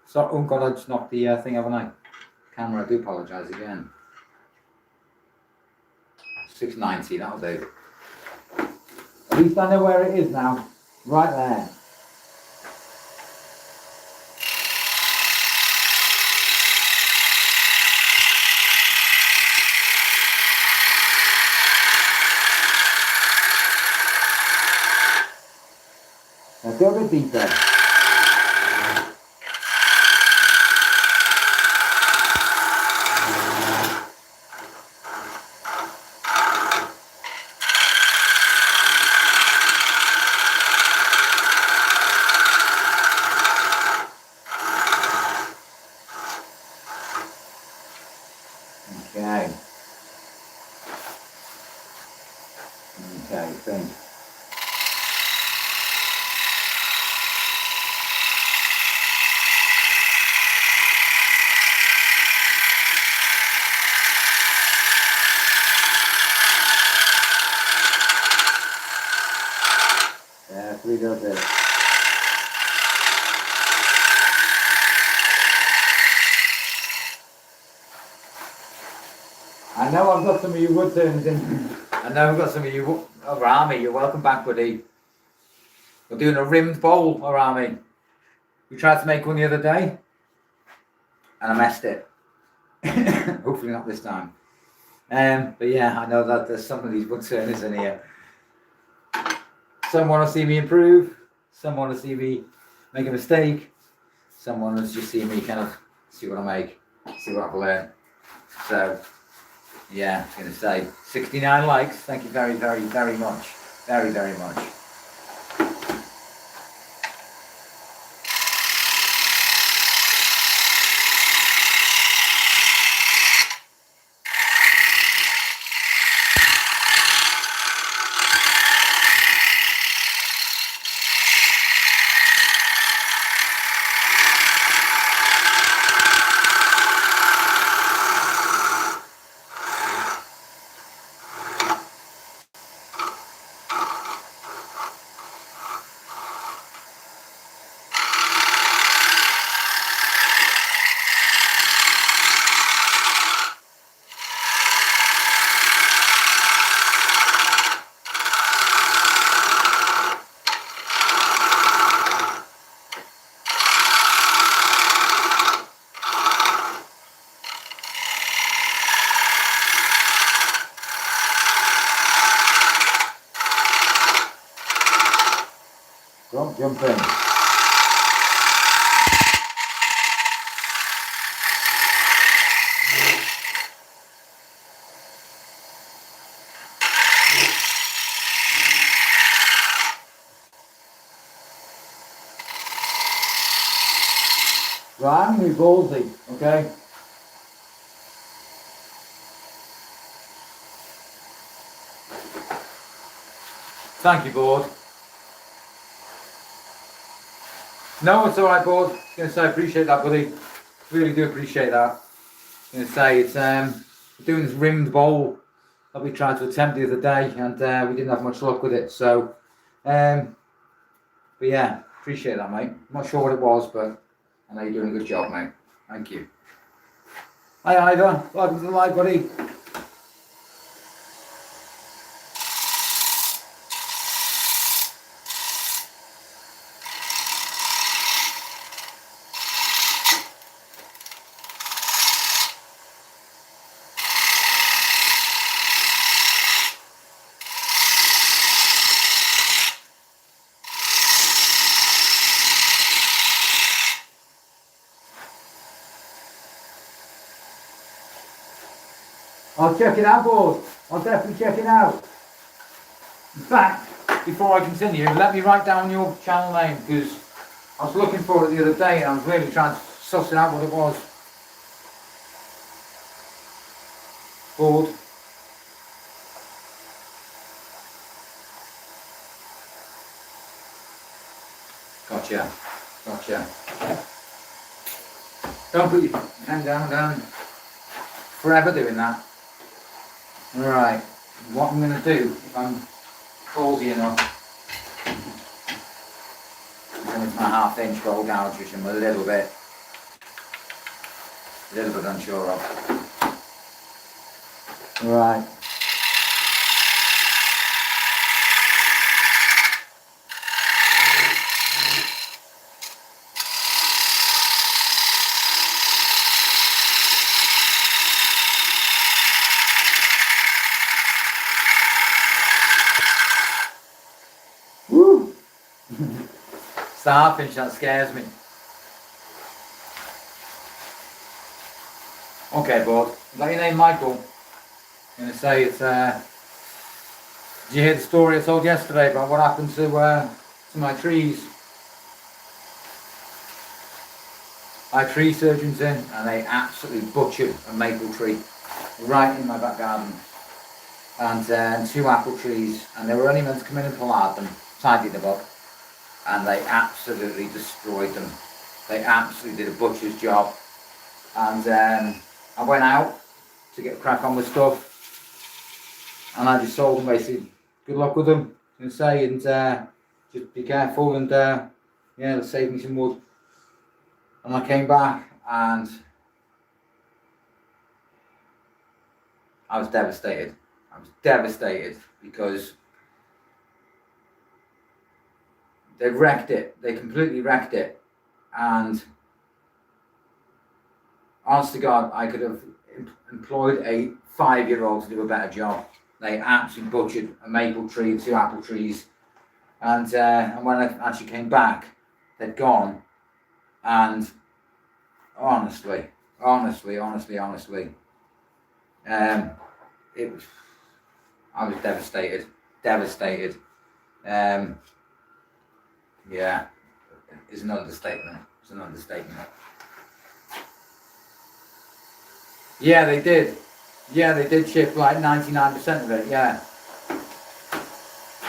So, oh God, I just knocked the thing, haven't I? Camera, I do apologise again. 690, that'll do. At least I know where it is now. Right there. Now go a bit deeper. Okay. Okay, think. Yeah, 3 goes there. I know I've got some of you wood turners in. I know we've got some of you around me. You're welcome back, buddy. We're doing a rimmed bowl around me. We tried to make one the other day and I messed it. Hopefully not this time. But yeah, I know that there's some of these wood turners in here. Some want to see me improve. Some want to see me make a mistake. Some want to just see me kind of see what I make, see what I've learned. So yeah, I'm going to say 69 likes. Thank you very, very, very much. Very, very much. Don't jump in. Right, I'm going to be ballsy, okay? Thank you, board. No, it's alright, board. I was going to say I appreciate that, buddy. Really do appreciate that. I was going to say it's we're doing this rimmed bowl that we tried to attempt the other day and we didn't have much luck with it. So but yeah, appreciate that, mate. I'm not sure what it was, but I know you're doing a good job, mate. Thank you. Hi Ivor, welcome to the live, buddy. I'll check it out, board. I'll definitely check it out. In fact, before I continue, let me write down your channel name, because I was looking for it the other day and I was really trying to suss it out what it was. Board. Gotcha. Gotcha. Don't put your hand down. Forever doing that. Right. What I'm going to do, if I'm ballsy enough, is go into my 1/2 inch roll gouge, which I'm a little bit unsure of. Right. Woo! It's the 1/2 inch that scares me. Okay, bud. Is that your name, Michael? I'm going to say it's, did you hear the story I told yesterday about what happened to my trees? I had tree surgeons in and they absolutely butchered a maple tree right in my back garden. And 2 apple trees, and they were only meant to come in and pull out them, tidy them up, and they absolutely destroyed them. They absolutely did a butcher's job. And I went out to get a crack on with stuff, and I just told them basically, good luck with them, and say, and just be careful, and yeah, it'll save me some wood. And I came back and I was devastated. I was devastated because they wrecked it. They completely wrecked it. And honest to God, I could have employed a 5-year-old to do a better job. They absolutely butchered a maple tree, 2 apple trees. And when I actually came back, they'd gone. And honestly, it was, I was devastated. Yeah, it's an understatement. Yeah, they did. Yeah, they did chip like 99% of it, yeah.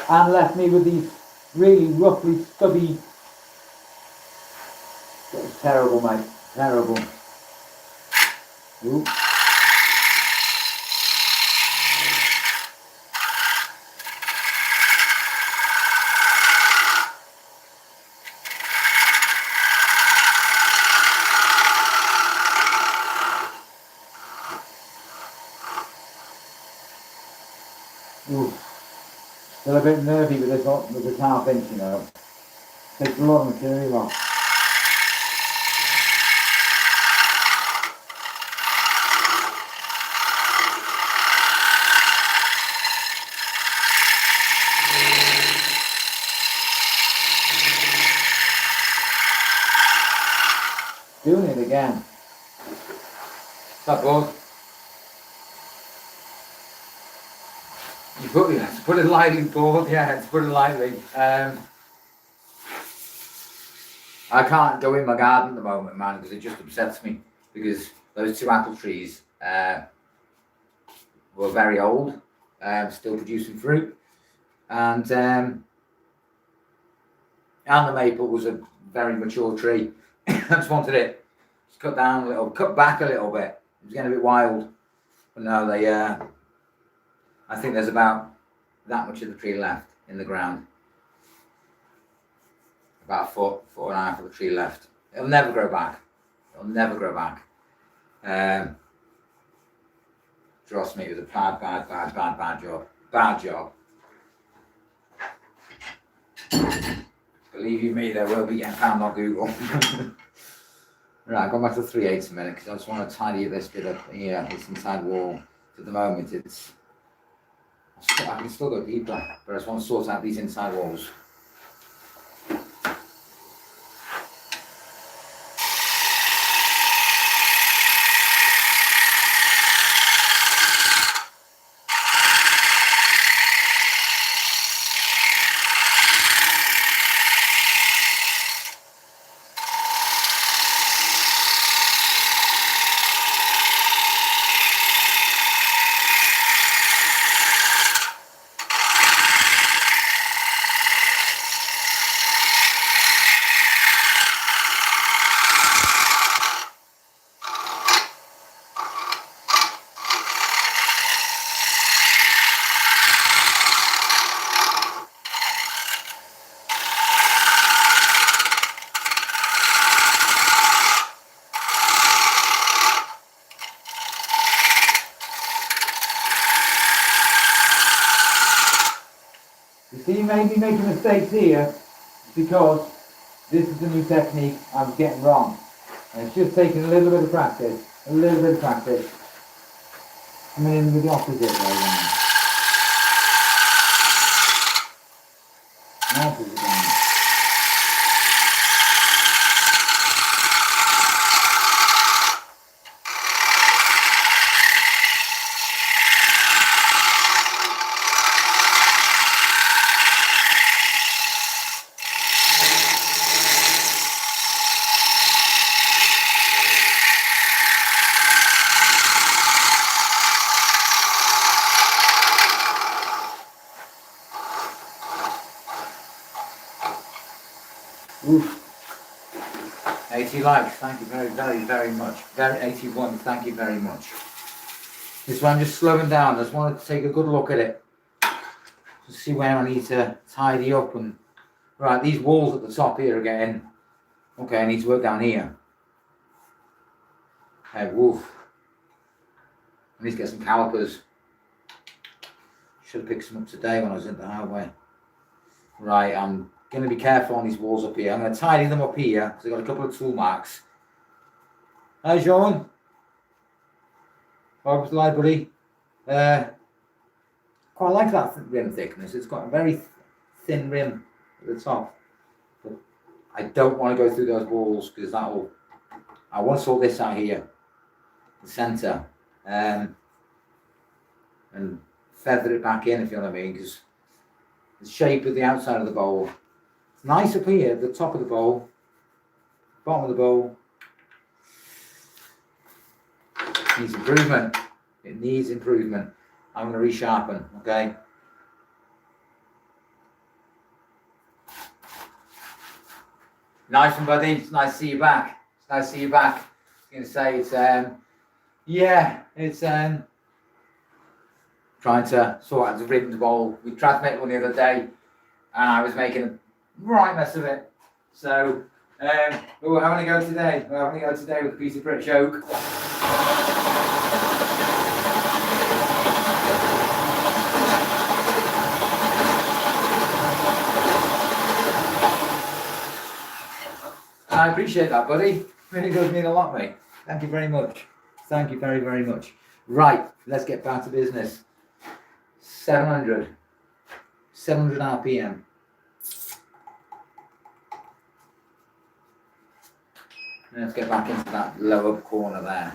And left me with these really roughly stubby. It was terrible, mate. Terrible. Ooh. Ooh. Still a bit nervy with this 1/2 inch, you know. Takes a lot of material off. Doing it again. That board. You put it lightly, board. Yeah, to put it lightly. I can't go in my garden at the moment, man, because it just upsets me. Because those 2 apple trees were very old, still producing fruit, and the maple was a very mature tree. I just wanted it cut back a little bit. It was getting a bit wild, but no, they. I think there's about that much of the tree left in the ground. About 4.5 of the tree left. It'll never grow back. Trust me, it was a bad job. Bad job. Believe you me, there will be getting found on Google. Right, I'll go back to 3/8 a minute because I just want to tidy this bit up here, this inside wall. At the moment, I can still go deeper, but I just want to sort out these inside walls. see, you may be making mistakes here because this is the new technique I'm getting wrong. And it's just taking a little bit of practice, a little bit of practice. Coming in with the opposite way around. Opposite way. Oof. 80 likes, thank you very much. 81, thank you very much. This one I'm just slowing down, I just wanted to take a good look at it. To see where I need to tidy up and... Right, these walls at the top here are getting... Okay, I need to work down here. Okay, woof. I need to get some calipers. Should have picked some up today when I was at the highway. Right, I'm going to be careful on these walls up here. I'm going to tidy them up here because I've got a couple of tool marks. Hi, Sean. Welcome to the library. Quite like that rim thickness. It's got a very thin rim at the top. But I don't want to go through those walls because that'll... I want to sort this out here, the centre, and feather it back in, if you know what I mean, because the shape of the outside of the bowl. It's nice up here, the top of the bowl, bottom of the bowl. It needs improvement. It needs improvement. I'm going to resharpen, okay? Nice one, buddy. It's nice to see you back. It's nice to see you back. I was going to say, it's, yeah, it's trying to sort out the ribbed bowl. We tried to make one the other day, and I was making a right mess of it. So, but we're having a go today. We're having a go today with a piece of British oak. I appreciate that, buddy. Really does mean a lot, mate. Thank you very much. Thank you very much. Right, let's get back to business. 700 RPM. Let's get back into that lower corner there.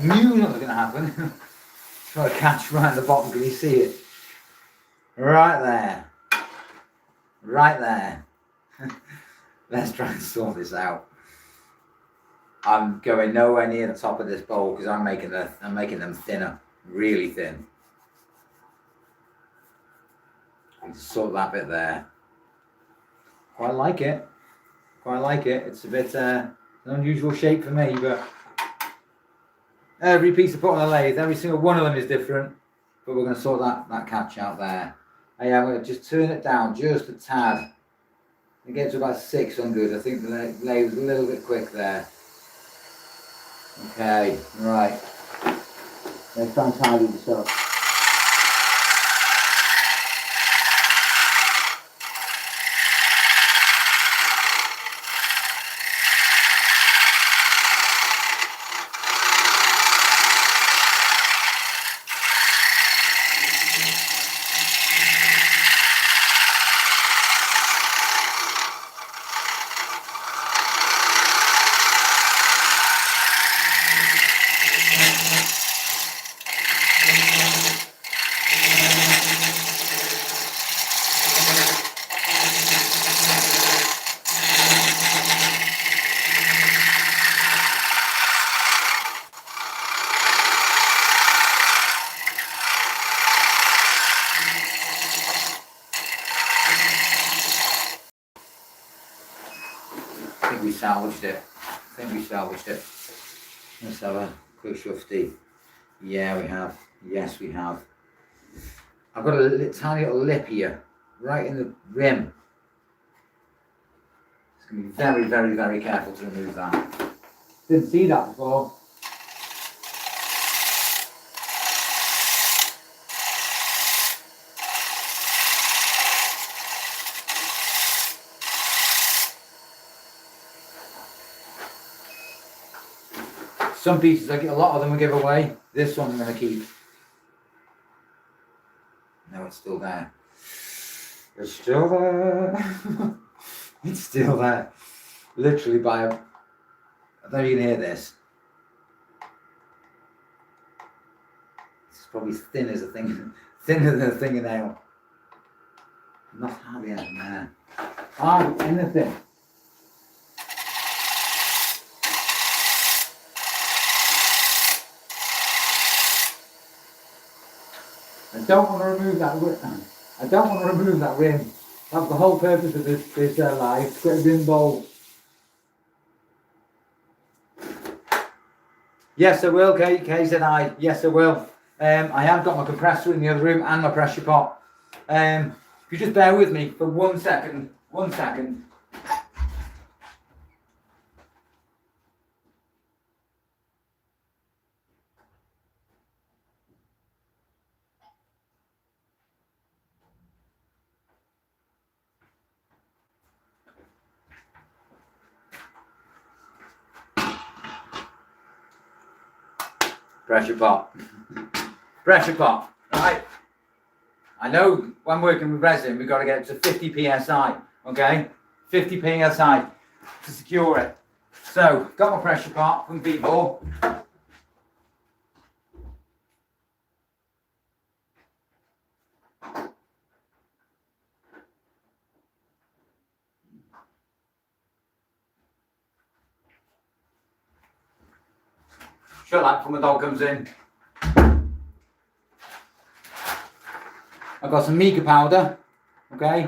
Knew that was going to happen. Try to catch right at the bottom. Can you see it? Right there. Right there. Let's try and sort this out. I'm going nowhere near the top of this bowl because I'm making them thinner, really thin. I need to sort that bit there. Quite like it. Quite like it. It's a bit an unusual shape for me, but every piece I put on the lathe, every single one of them is different. But we're going to sort that catch out there. And yeah, I'm going to just turn it down just a tad. It gets to about 600. I think the lathe was a little bit quick there. Okay, right. Let's try and tidy this up. salvaged it. I think we salvaged it. Let's have a quick shufty. Yeah, we have. Yes, we have. I've got a tiny little lip here, right in the rim. It's going to be very, very, very careful to remove that. Didn't see that before. Some pieces, a lot of them will give away. This one I'm going to keep. No, it's still there. It's still there. It's still there. Literally by a... I don't know if you can hear this. It's probably thin as a thing, thinner than a fingernail. Not hardly anything there. Hardly anything. I don't want to remove that rim. I don't want to remove that rim. That's the whole purpose of this lathe, to get a rim bowl. Yes, I will, Kay said I. Yes, I will. I have got my compressor in the other room and my pressure pot. If you just bear with me for 1 second. 1 second. Pressure pot. Pressure pot. Right. I know when working with resin, we've got to get it to 50 psi. Okay? 50 psi to secure it. So, got my pressure pot from B-Ball. Shut that before my dog comes in. I've got some mica powder, okay?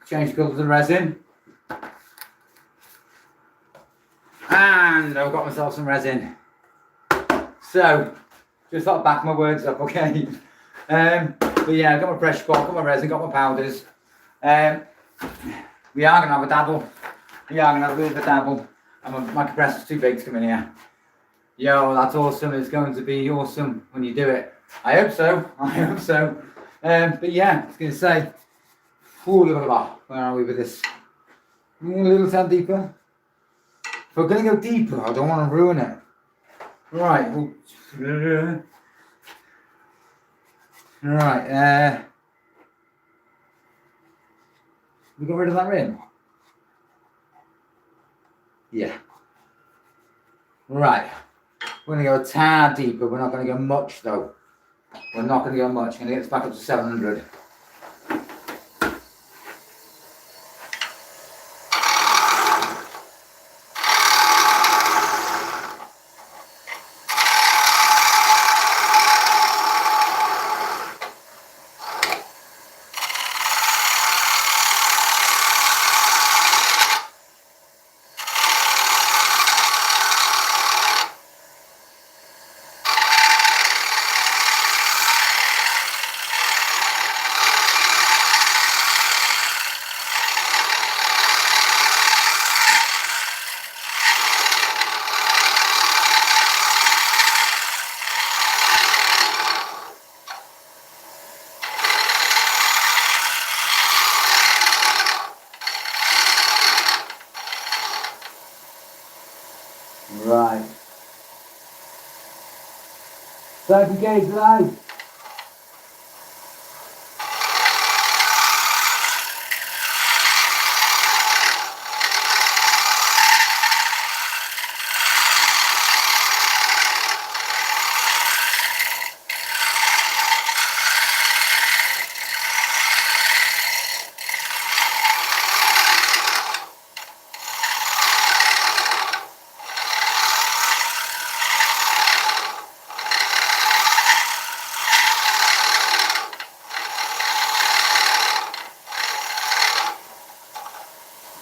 Change the colour of the resin. And I've got myself some resin. So, just thought I'd back my words up, okay? But yeah, I've got my pressure pot, got my resin, got my powders. We are going to have a dabble. We are going to have a bit of a dabble. And my compressor's too big to come in here. Yo, that's awesome. It's going to be awesome when you do it. I hope so. I hope so. But yeah, I was going to say, where are we with this? A little tad deeper. If we're going to go deeper, I don't want to ruin it. Right. Right. We got rid of that rim? Yeah. Right. We're going to go a tad deeper. We're not going to go much though. We're not going to go much. Going to get this back up to 700. Right. 30 gauge lathe.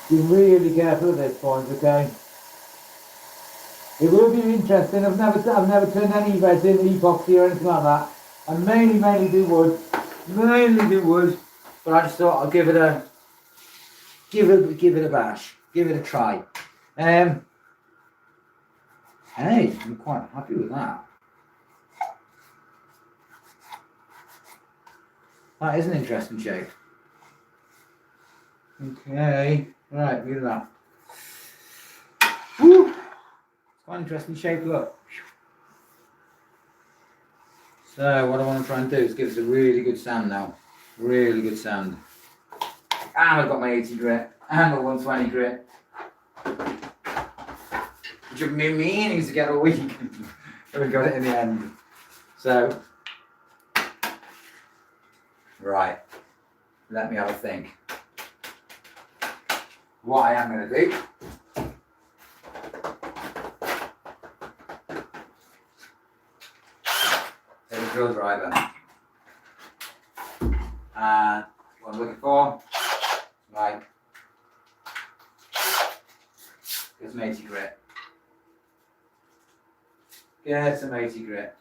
Be really careful at this point, okay? It will be interesting. I've never turned any resin, epoxy or anything like that. I mainly do wood. But I just thought I'll give it a bash. Give it a try. Hey, I'm quite happy with that. That is an interesting shape. Okay, right, look at that. Woo! It's quite an interesting shape, look. So what I want to try and do is give us a really good sound now. Really good sound. And I've got my 80 grit and my 120 grit. Which have been meaning to get a week. But we got it in the end. So, right. Let me have a think. What I am going to do. Take a drill driver. And what I'm looking for, right, get some 80 grit. Get some 80 grit.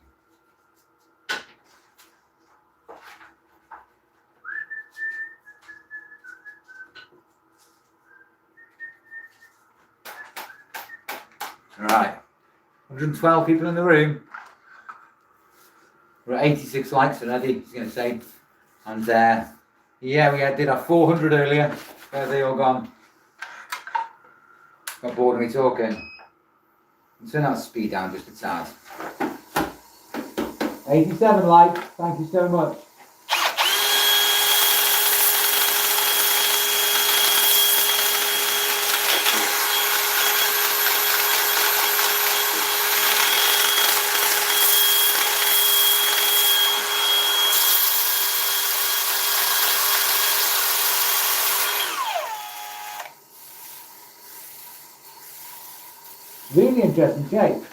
Right, 112 people in the room. We're at 86 likes already, he's going to say. And yeah, we did our 400 earlier. Where are they all gone? Got bored of me talking. I'll turn that speed down just a tad. 87 likes, thank you so much. Really interesting shape.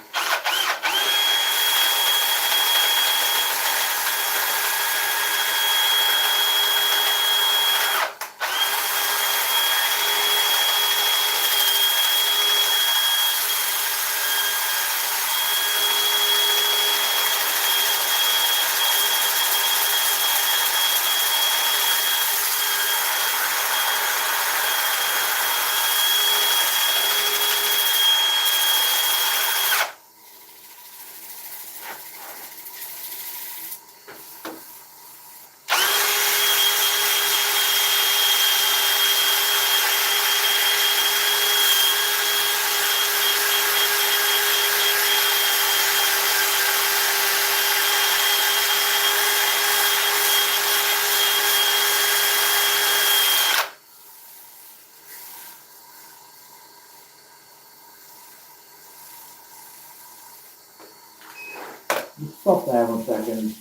Stop there 1 second.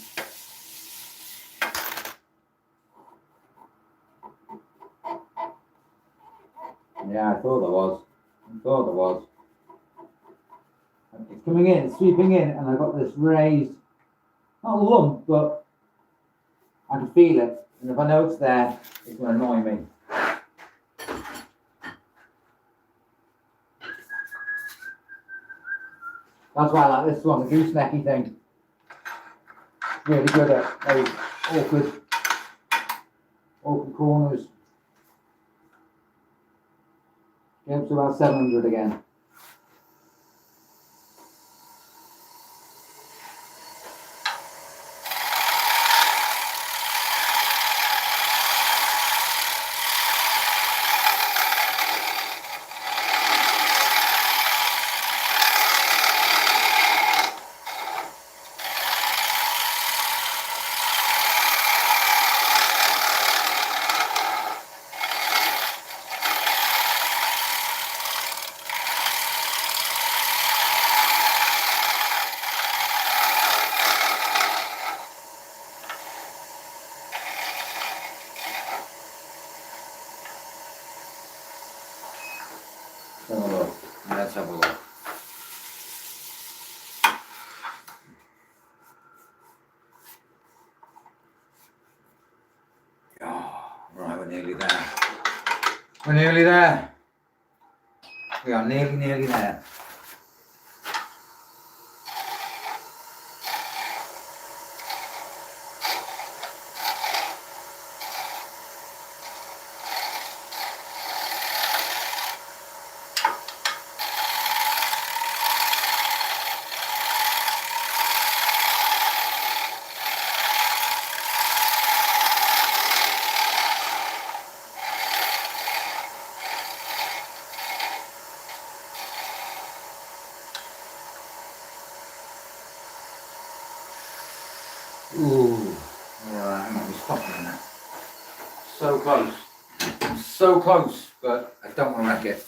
Yeah, I thought there was. It's coming in, it's sweeping in, and I've got this raised, not a lump, but I can feel it. And if I know it's there, it's going to annoy me. That's why I like this one, the goosenecky thing. Really good at those awkward corners. Get up to about 700 again. Let's have a look. Oh, right, we're nearly there. We're nearly there. We are nearly there. Ooh, alright, hang on, we're stopping that. So close. I'm so close, but I don't want to wreck it.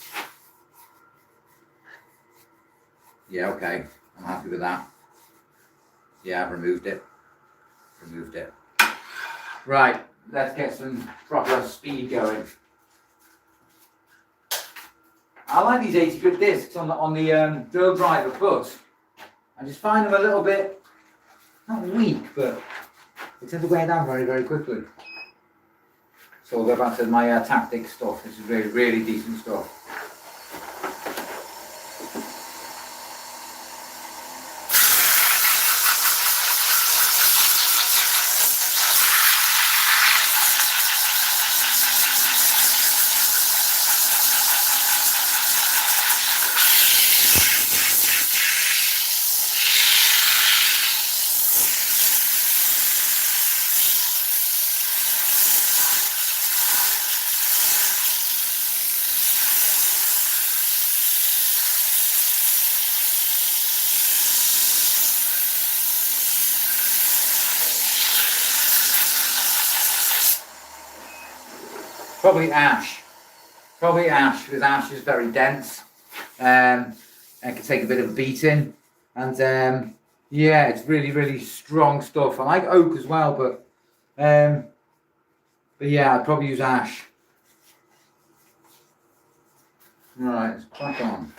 Yeah, okay, I'm happy with that. Yeah, I've removed it. Removed it. Right, let's get some proper speed going. I like these 80-grit discs on the drill driver, but I just find them a little bit, not weak, but they tend to wear down very, very quickly. So we'll go back to my tactic stuff. This is really, really decent stuff. Probably ash. Probably ash, because ash is very dense. And can take a bit of a beating. And yeah, it's really, really strong stuff. I like oak as well, but yeah, I'd probably use ash. Right, let's crack on.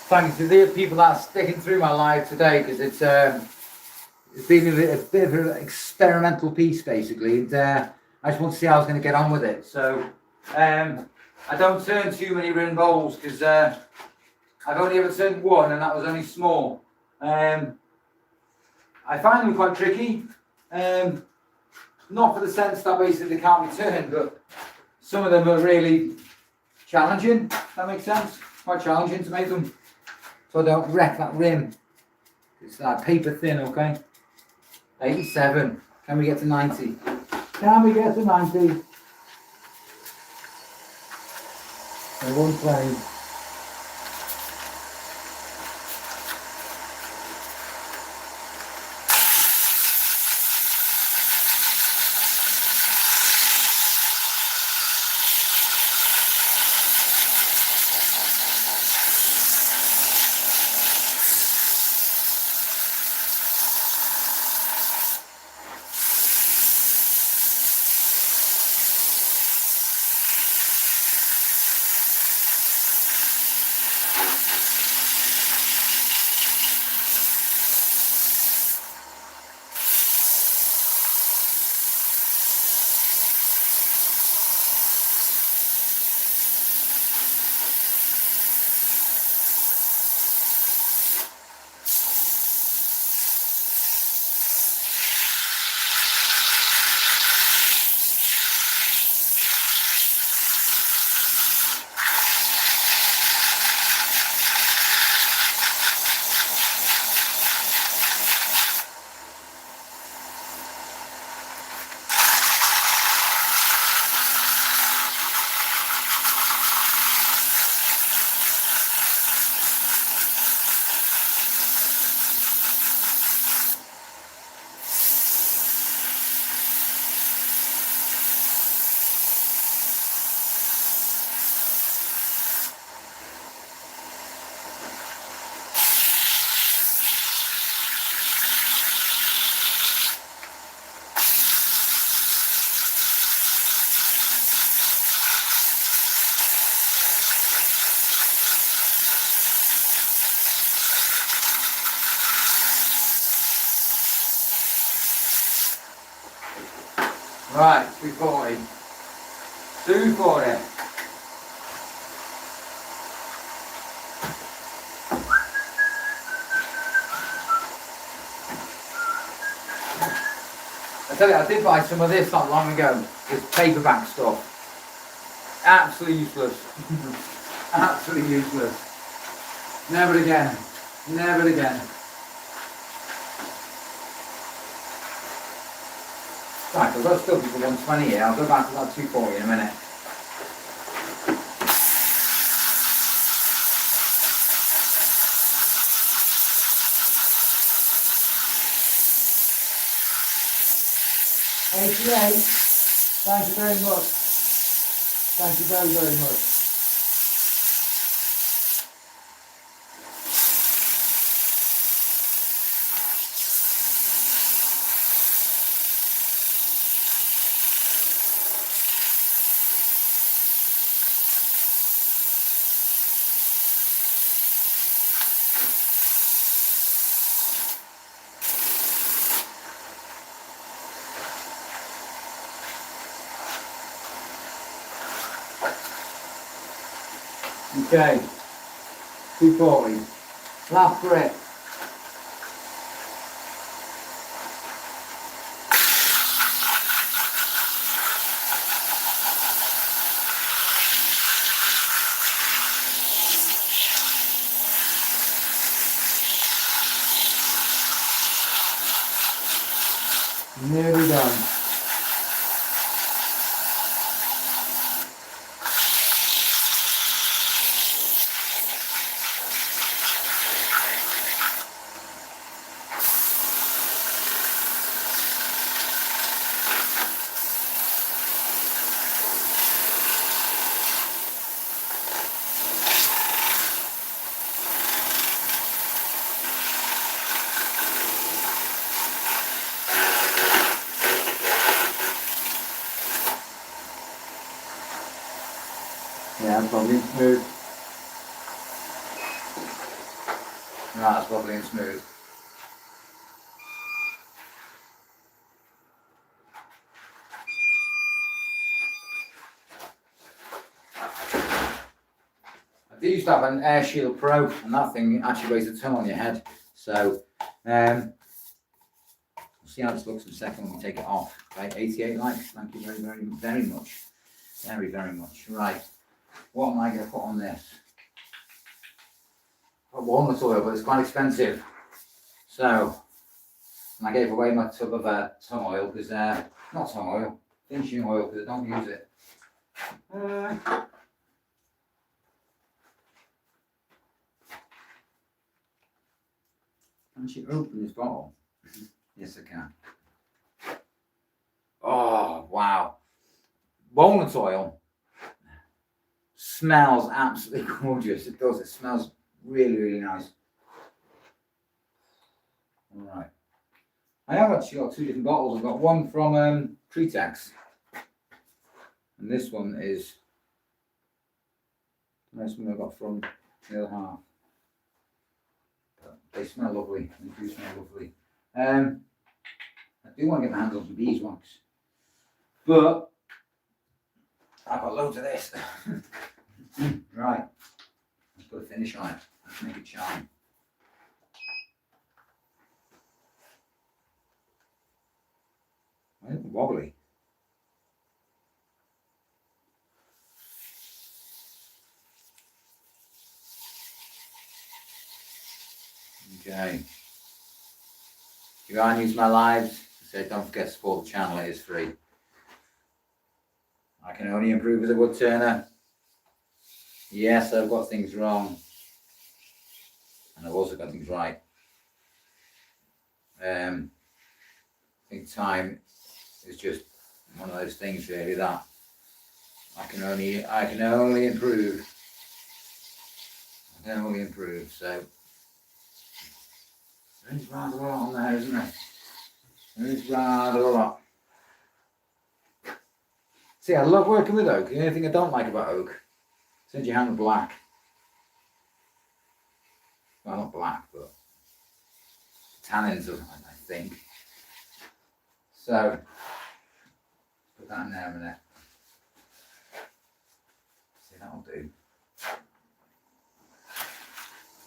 Thanks to the people that are sticking through my live today, because it's been a bit of an experimental piece basically, and I just want to see how I was going to get on with it. So I don't turn too many rim bowls because I've only ever turned one, and that was only small. I find them quite tricky, not for the sense that basically they can't be turned, but some of them are really challenging. If that makes sense. Quite challenging to make them, so I don't wreck that rim. It's that paper thin, okay? 87. Can we get to 90? Can we get to 90? And 120. Right, 240. 240. I tell you, I did buy some of this not long ago. This paperback stuff. Absolutely useless. Absolutely useless. Never again. Never again. Right, I've got stuff for 120 here. I'll go back to that 240 in a minute. $88. Thank you very much. Thank you very, very much. Okay, 240. Last grip. Nearly done. Yeah, that's probably smooth. Right, that's lovely and smooth. I used to have an Air Shield Pro, and that thing actually weighs a ton on your head. So, we'll see how this looks in a second when we take it off. Okay, 88 likes. Thank you very, very, very much. Very, very much. Right, what am I going to put on this? I've got walnut oil, but it's quite expensive. So, and I gave away my tub of tongue oil because, not tongue oil, finishing oil because I don't use it. Can she open this bottle? Yes, I can. Oh, wow. Walnut oil smells absolutely gorgeous. It does. It smells really, really nice. All right. I have actually got two different bottles. I've got one from Pretex, and this one is the nice one I got from the other half. But they smell lovely. They do smell lovely. I do want to get my hands on some beeswax, but I've got loads of this. Right, let's put a finish on it. Let's make it shine. I think wobbly. Okay. If you are new to my lives, say don't forget to support the channel, it is free. I can only improve as a wood turner. Yes, I've got things wrong. And I've also got things right. I think time is just one of those things really that I can only improve. I can only improve, so there is rather a lot on there, isn't there? There is rather a lot. See, I love working with oak. The only thing I don't like about oak, since your hand's black. Well, not black, but tannins, I think. So, Put that in there a minute. See, that'll do.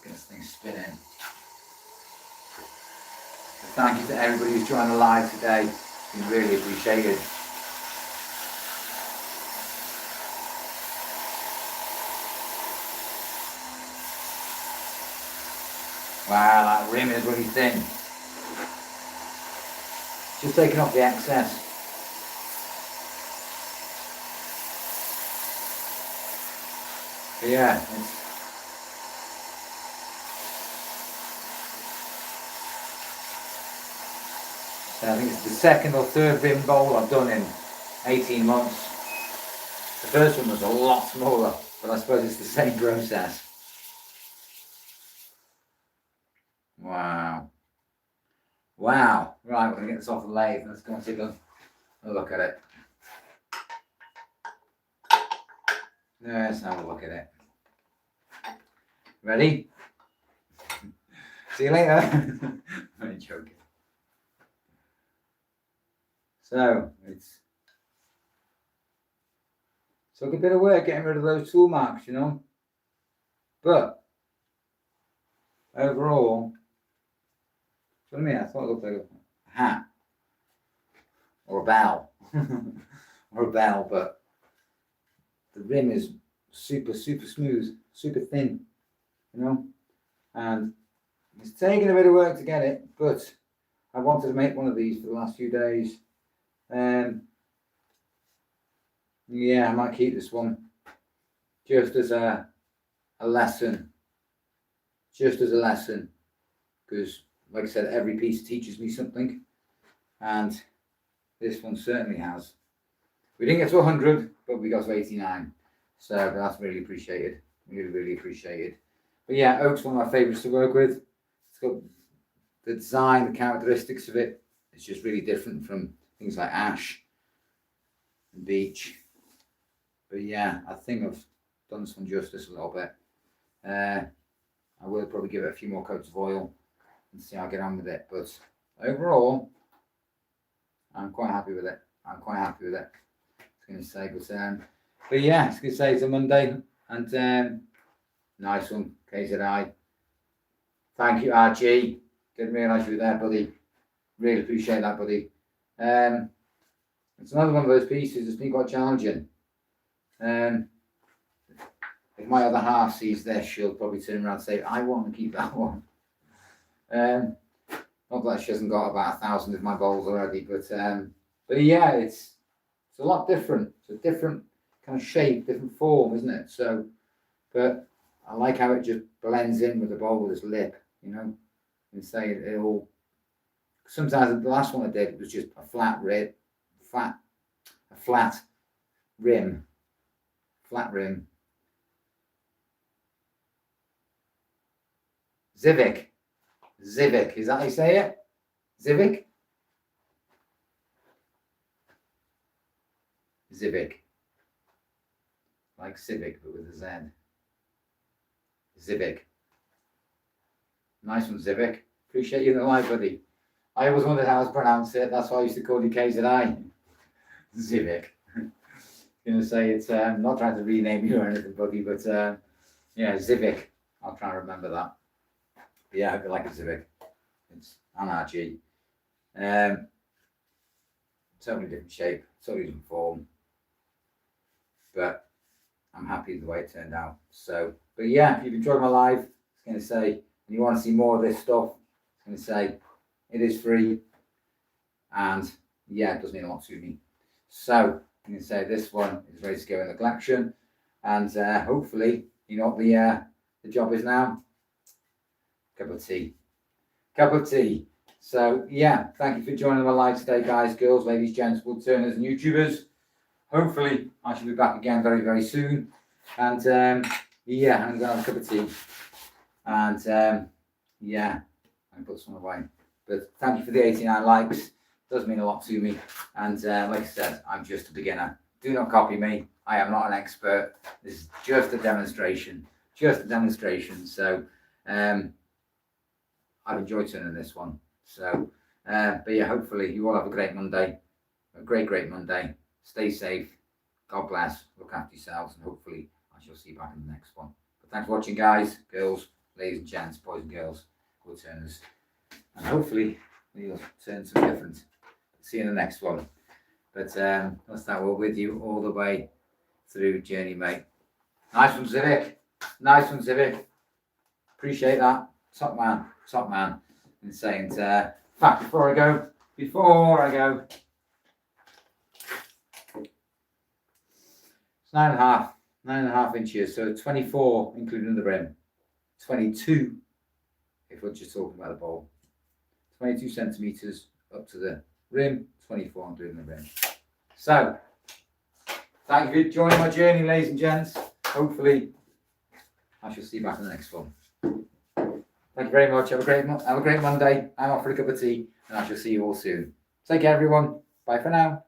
Get this thing spinning. Thank you to everybody who's joined the live today. It's been really appreciated. Wow, that rim is really thin. Just taking off the excess. But yeah, I think it's the second or third rim bowl I've done in 18 months. The first one was a lot smaller, but I suppose it's the same process. Wow. Wow. Right, we're going to get this off the lathe. Let's go and take a look at it. Let's have a look at it. Ready? See you later. I'm only joking. So, it's took a bit of work getting rid of those tool marks, you know. But, overall, what I mean, I thought it looked like a hat or a bell or a bell, but the rim is super smooth, super thin, you know, and it's taken a bit of work to get it, but I wanted to make one of these for the last few days. Yeah, I might keep this one just as a lesson, because like I said, every piece teaches me something, and this one certainly has. We didn't get to 100, but we got to 89, so that's really appreciated. Really appreciated. But yeah, oak's one of my favourites to work with. It's got the design, the characteristics of it. It's just really different from things like ash and beech. But yeah, I think I've done some justice a little bit. I will probably give it a few more coats of oil and see how I get on with it. But overall, I'm quite happy with it. I was going to say, but yeah, I was going to say it's a Monday, and nice one, KZI. Thank you, RG. Didn't realise you were there, buddy. Really appreciate that, buddy. It's another one of those pieces that's been quite challenging. If my other half sees this, she'll probably turn around and say, I want to keep that one. Not that she hasn't got about 1,000 of my bowls already, but yeah, it's a lot different. It's a different kind of shape, different form, isn't it? So, but I like how it just blends in with the bowl with its lip, you know, and say it all. Sometimes the last one I did was just a flat rim. Zivik, is that how you say it? Zivik? Like civic, but with a Z. Zivik. Nice one, Zivik. Appreciate you in the live, buddy. I always wondered how to pronounce it. That's why I used to call you KZI. Zivik. Going to say it's not trying to rename you or anything, buddy, but yeah, Zivik. I'll try and remember that. But yeah, I hope you like a Zivik. It's an RG. Totally different shape, totally different form, but I'm happy with the way it turned out. So, but yeah, if you've enjoyed my live, it's going to say, and you want to see more of this stuff, it's going to say it is free, and yeah, it does mean a lot to me. So I'm going to say this one is ready to go in the collection, and hopefully, you know what the job is now. Cup of tea. So yeah, thank you for joining my live today, guys, girls, ladies, gents, woodturners, and YouTubers. Hopefully, I shall be back again very, very soon. And yeah, I'm going to have a cup of tea. And yeah, I put some away. But thank you for the 89 likes. It does mean a lot to me. And like I said, I'm just a beginner. Do not copy me. I am not an expert. This is just a demonstration. So I've enjoyed turning this one. So, but yeah, hopefully you all have a great Monday. A great Monday. stay safe. God bless. Look after yourselves, and hopefully I shall see you back in the next one. But thanks for watching, guys, girls, ladies and gents, boys and girls, woodturners. And hopefully we'll turn some different. See you in the next one. But that's that. We're with you all the way through journey, mate. Nice one, Civic. Nice one, Civic. Appreciate that. Top man. Top man. Insane. In fact, before I go, it's 9.5 inches. So 24, including the rim. 22, if we're just talking about the bowl. 22 centimeters up to the rim, 24 including the rim. So, thank you for joining my journey, ladies and gents. Hopefully, I shall see you back in the next one. Thank you very much. Have a great Monday. I'm off for a cup of tea, and I shall see you all soon. Take care, everyone. Bye for now.